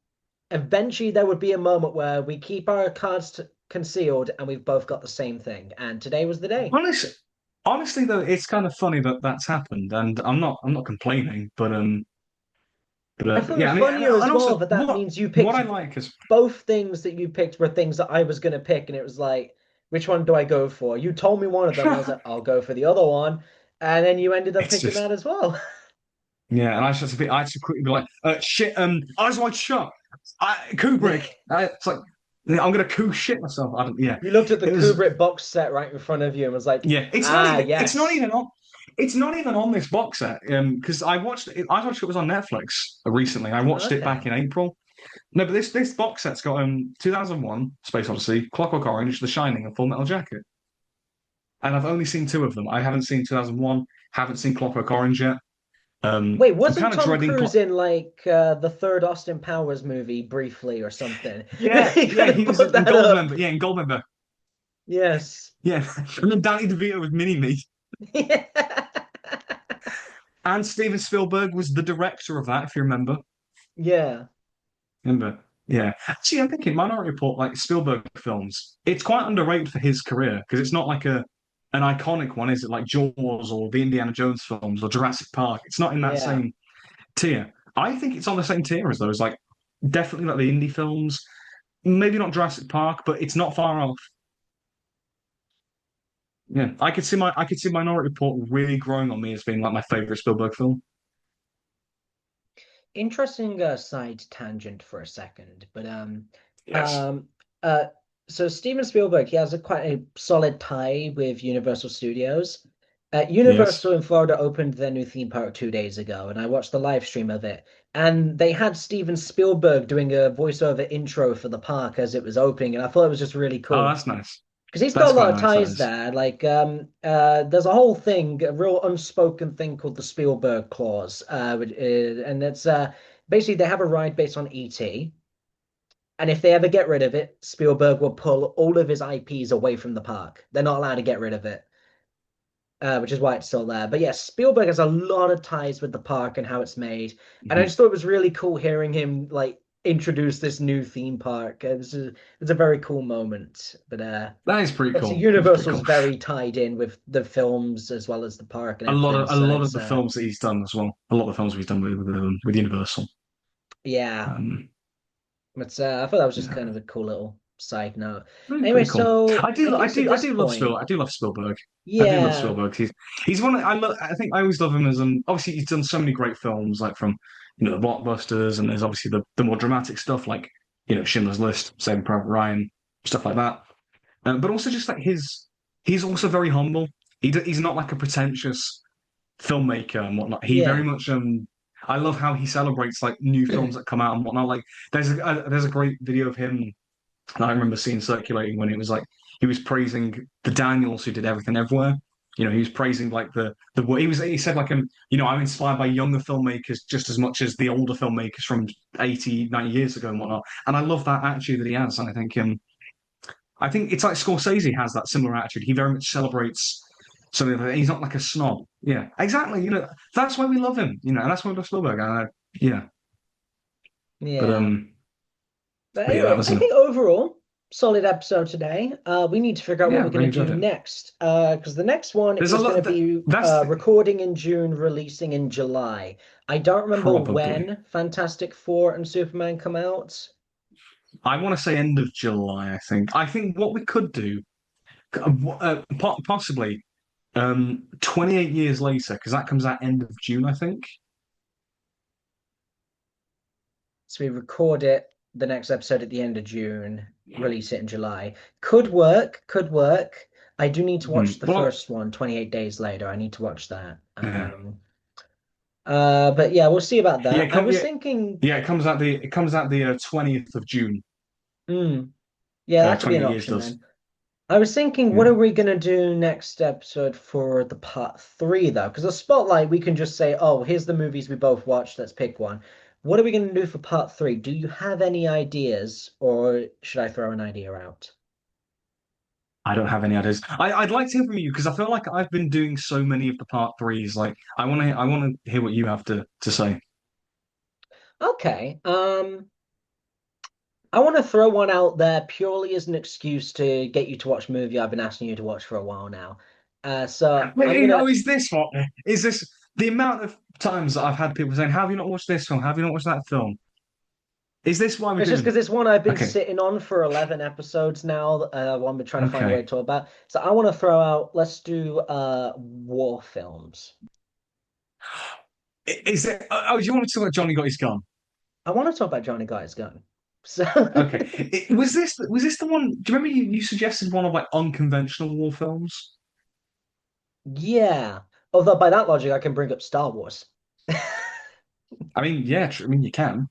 there would be a moment where we keep our cards concealed and we've both got the same thing. And today was the day. Honestly, honestly though, it's kind of funny that that's happened, and I'm not complaining, I but found it yeah, I mean, funnier as and well also that that what means you what picked I like is both things that you picked were things that I was going to pick, and it was like, which one do I go for? You told me one of them, and I was like, I'll go for the other one, and then you ended up it's picking that just as well. yeah, and I just quickly be like, shit, Eyes Wide Shut, Kubrick. It's like I'm gonna shit myself. I don't, yeah, You looked at the it was. Kubrick box set right in front of you and was like, Yeah, it's not ah, even. It's not yes. even on. It's not even on this box set. Because I watched it. I watched it was on Netflix recently. I watched it back Okay. in April. No, but this box set's got 2001, Space Odyssey, Clockwork Orange, The Shining, and Full Metal Jacket. And I've only seen two of them. I haven't seen 2001. Haven't seen Clockwork Orange yet. Wait, I'm wasn't kind of Tom dreading. Cruise in like the third Austin Powers movie briefly or something? Yeah, You yeah, could have he was put in that up. Goldmember. Yeah, in Goldmember. Yes. Yeah, and then Danny DeVito with Mini Me. And Steven Spielberg was the director of that, if you remember. Yeah. Remember? Yeah. Actually, I'm thinking Minority Report, like Spielberg films, it's quite underrated for his career because it's not like an iconic one, is it? Like Jaws or the Indiana Jones films or Jurassic Park. It's not in that Yeah. same tier. I think it's on the same tier as those, like definitely like the indie films. Maybe not Jurassic Park, but it's not far off. Yeah, I could see Minority Report really growing on me as being like my favorite Spielberg film. Interesting side tangent for a second, but Yes. um uh so Steven Spielberg, he has a quite a solid tie with Universal Studios. Yes. Universal in Florida opened their new theme park 2 days ago, and I watched the live stream of it. And they had Steven Spielberg doing a voiceover intro for the park as it was opening, and I thought it was just really Oh, cool that's nice. because he's got That's a lot quite of nice. That ties is. there. Like, there's a whole thing, a real unspoken thing called the Spielberg clause, and it's basically they have a ride based on E.T. And if they ever get rid of it, Spielberg will pull all of his IPs away from the park. They're not allowed to get rid of it, which is why it's still there. But yes, Spielberg has a lot of ties with the park and how it's made. And I Mhm. just thought it was really cool hearing him like introduce this new theme park. It was a very cool moment. But That is pretty obviously cool. That's pretty Universal's cool. very tied in with the films as well as the park and everything. A So lot of it's the films that he's done as well. A lot of the films he's done with Universal. yeah. Um, But I thought that was just yeah, kind of a cool little side note. really Anyway, pretty cool. so I guess at I this do love point, Spielberg. I do love Spielberg. I do love yeah, Spielberg. He's one. I think I always love him as obviously he's done so many great films, like from the blockbusters, and there's obviously the more dramatic stuff, like Schindler's List, Saving Private Ryan, stuff like that. But also just like he's also very humble. He's not like a pretentious filmmaker and whatnot. He very yeah, much I love how he celebrates like new films that come out and whatnot. Like there's a great video of him that I remember seeing circulating when it was like he was praising the Daniels who did Everything Everywhere. He was praising like he said like I'm inspired by younger filmmakers just as much as the older filmmakers from 80, 90 years ago and whatnot. And I love that attitude that he has. And I think it's like Scorsese has that similar attitude. He very much celebrates something that he's not like a snob. Yeah, exactly. That's why we love him. And that's why we love Spielberg. Yeah, but yeah. But but yeah, that anyway, was I a think overall, solid episode today. We need to figure out what yeah, we're really going to enjoyed do it. next. Because the next one There's a is going to lot be that's recording in June, releasing in July. I don't remember probably. when Fantastic Four and Superman come out. I want to say end of July. I think what we could do, possibly, 28 years later, because that comes out end of June. I think. So we record it the next episode at the end of June, release it in July. Could work, could work. I do need to watch the Well, first one, 28 days later. I need to watch that. yeah, But yeah, we'll see about yeah, that. I was yeah, thinking, yeah. It comes out the 20th of June. hmm, yeah, that could be an 28 years option does. then. I was thinking, what Yeah. are we gonna do next episode for the part three though? Because the spotlight, we can just say, oh, here's the movies we both watched. Let's pick one. What are we gonna do for part three? Do you have any ideas, or should I throw an idea out? I don't have any ideas. I'd like to hear from you because I feel like I've been doing so many of the part threes. Like I want to hear what you have to say. Okay. I want to throw one out there purely as an excuse to get you to watch a movie I've been asking you to watch for a while now. So I'm Oh, gonna. is this what? Is this the amount of times that I've had people saying, "Have you not watched this film? Have you not watched that film?" Is this why we're It's just doing because it? it's one I've been Okay, sitting on for 11 episodes now. One been trying to find a way okay. to talk about. So I want to throw out. Let's do war films. Is it? Oh, do you want me to talk about Johnny Got His Gun? I want to talk about Johnny Got His Gun. So Okay. Was this the one? Do you remember you suggested one of like unconventional war films? yeah. Although by that logic, I can bring up Star Wars. I mean, yeah. I mean, you can.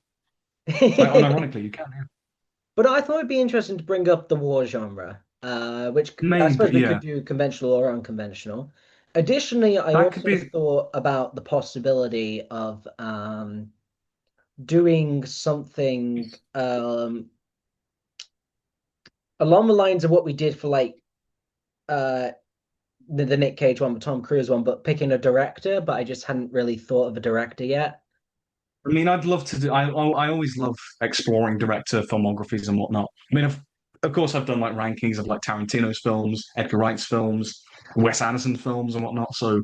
Like, But unironically, you can. Yeah. I thought it'd be interesting to bring up the war genre, which I suppose we could Yeah. do conventional or unconventional. Additionally, I That could also be. thought about the possibility of doing something along the lines of what we did for like uh, the Nick Cage one, the Tom Cruise one, but picking a director, but I just hadn't really thought of a director yet. I mean, I'd love to do. I always love exploring director filmographies and whatnot. I mean, of course, I've done like rankings of like Tarantino's films, Edgar Wright's films, Wes Anderson films and whatnot. So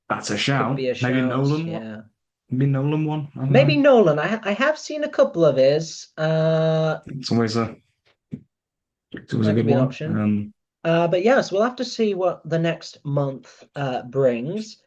that's a Could shout. be a Maybe shout, Nolan one. yeah. Maybe Nolan one. I don't Maybe know. Nolan. I have seen a couple of his. It's always a That could good be an one. option. But yes, we'll have to see what the next month brings.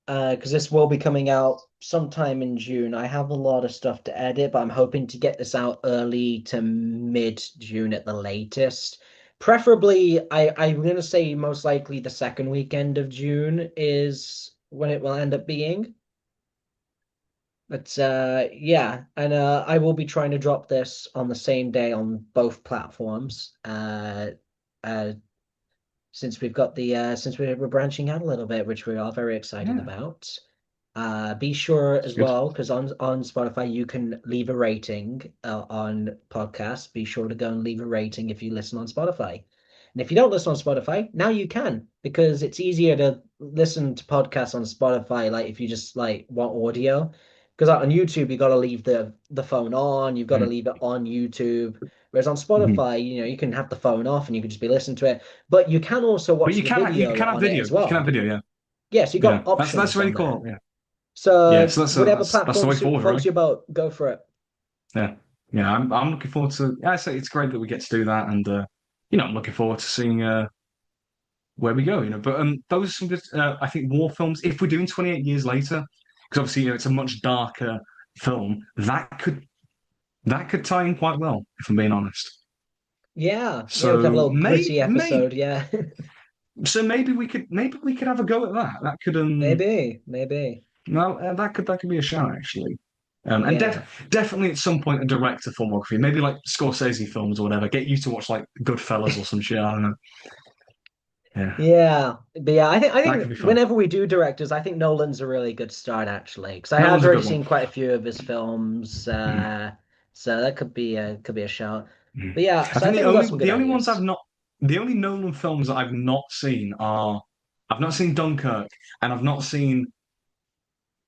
Because this will be coming out sometime in June. I have a lot of stuff to edit, but I'm hoping to get this out early to mid-June at the latest. Preferably, I'm gonna say most likely the second weekend of June is when it will end up being. But yeah, and I will be trying to drop this on the same day on both platforms. Uh, since we've got the since we're branching out a little bit, which we are very excited Yeah. about. Be sure It's as good. well, because on Spotify you can leave a rating on podcasts. Be sure to go and leave a rating if you listen on Spotify. And if you don't listen on Spotify, now you can, because it's easier to listen to podcasts on Spotify, like if you just like want audio. Because on YouTube you got to leave the phone on, you've got to Mhm. leave it on YouTube. Whereas on Mhm. Spotify, you can have the phone off and you can just be listening to it. But you can also But watch the you video can have on it video. as You can have well. video. Yeah. Yes, you Yeah. got That's options really on there. cool. Yeah. Yeah. So So whatever that's the platform way forward, floats really. your boat, go for it. Yeah. Yeah. I'm looking forward to. Yeah, I say it's great that we get to do that, and I'm looking forward to seeing where we go. But those are some good. I think war films. If we're doing 28 years later, because obviously it's a much darker film, that could tie in quite well. If I'm being honest. Yeah, yeah, we could have a So little gritty episode. Yeah, maybe we could have a go at that. That could maybe. no that could be a shout actually. And Yeah, definitely at some point a director filmography, maybe like Scorsese films or whatever. Get you to watch like Goodfellas or some shit. I don't know. Yeah, yeah, but yeah, I that think could be fun. whenever we do directors, I think Nolan's a really good start actually, because I No have one's a already good one. seen quite a few of his films. Mm, So that could be a shout. mm. But yeah, I so I think the think we got only some good the only ones ideas. the only Nolan films that I've not seen are I've not seen Dunkirk and I've not seen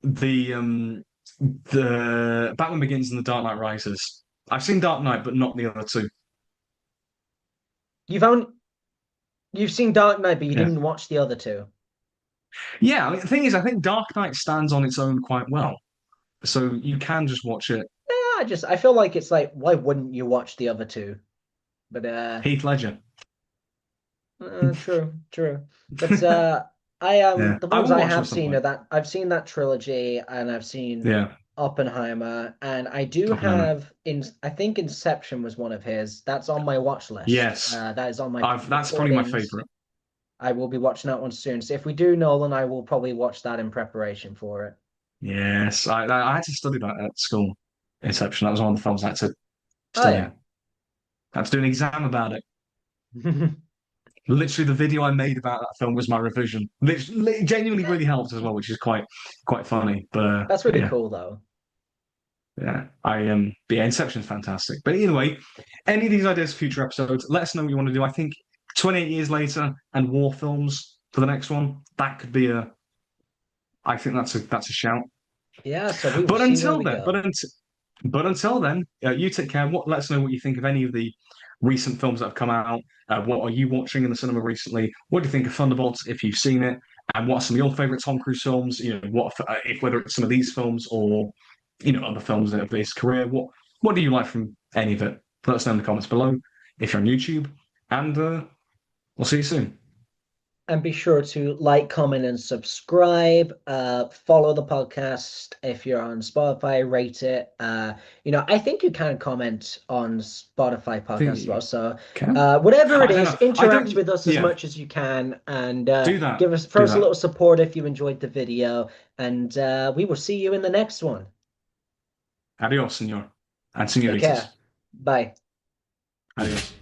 the Batman Begins and the Dark Knight Rises. I've seen Dark Knight, but not the other two. You've only you've seen Dark Knight, but you Yeah, didn't watch the other two. yeah. I mean, the thing is, I think Dark Knight stands on its own quite well, so you can just watch it. Yeah, I feel like it's like, why wouldn't you watch the other two? But Heath Ledger. true, true. But I Yeah, the I ones will I watch them have at some seen are point. that I've seen that trilogy and I've seen Yeah, Oppenheimer, and I do Oppenheimer. have in I think Inception was one of his. That's on my watch list. Yes, That is on my I've. That's before it probably my ends. favorite. I will be watching that one soon. So if we do Nolan, I will probably watch that in preparation for it. Yes, I had to study that at school. Inception. That was one of the films I had to Oh study. yeah. I had to do an exam about it. Literally, the video I made about that film was my revision. Literally, genuinely really helped as well, which is quite funny. That's But really yeah, cool though. yeah. But yeah, Inception's fantastic. But either way, any of these ideas for future episodes, let us know what you want to do. I think 28 years later and war films for the next one. That could be a. I think that's a shout. Yeah, so we will But see where until we then, go. but until then, you take care. Let us know what you think of any of the recent films that have come out. What are you watching in the cinema recently? What do you think of Thunderbolts if you've seen it? And what are some of your favorite Tom Cruise films? What if whether it's some of these films or other films of his career? What do you like from any of it? Let us know in the comments below if you're on YouTube, and we'll see you soon. And be sure to like, comment, and subscribe. Follow the podcast if you're on Spotify, rate it. I think you can comment on Spotify I think podcasts as well. you So can. whatever it I don't is, know. I interact don't. with us as Yeah, much as you can, and do that. give us throw Do us a that. little support if you enjoyed the video. And we will see you in the next one. Adios, señor and Take care. señoritas. Bye. Adios.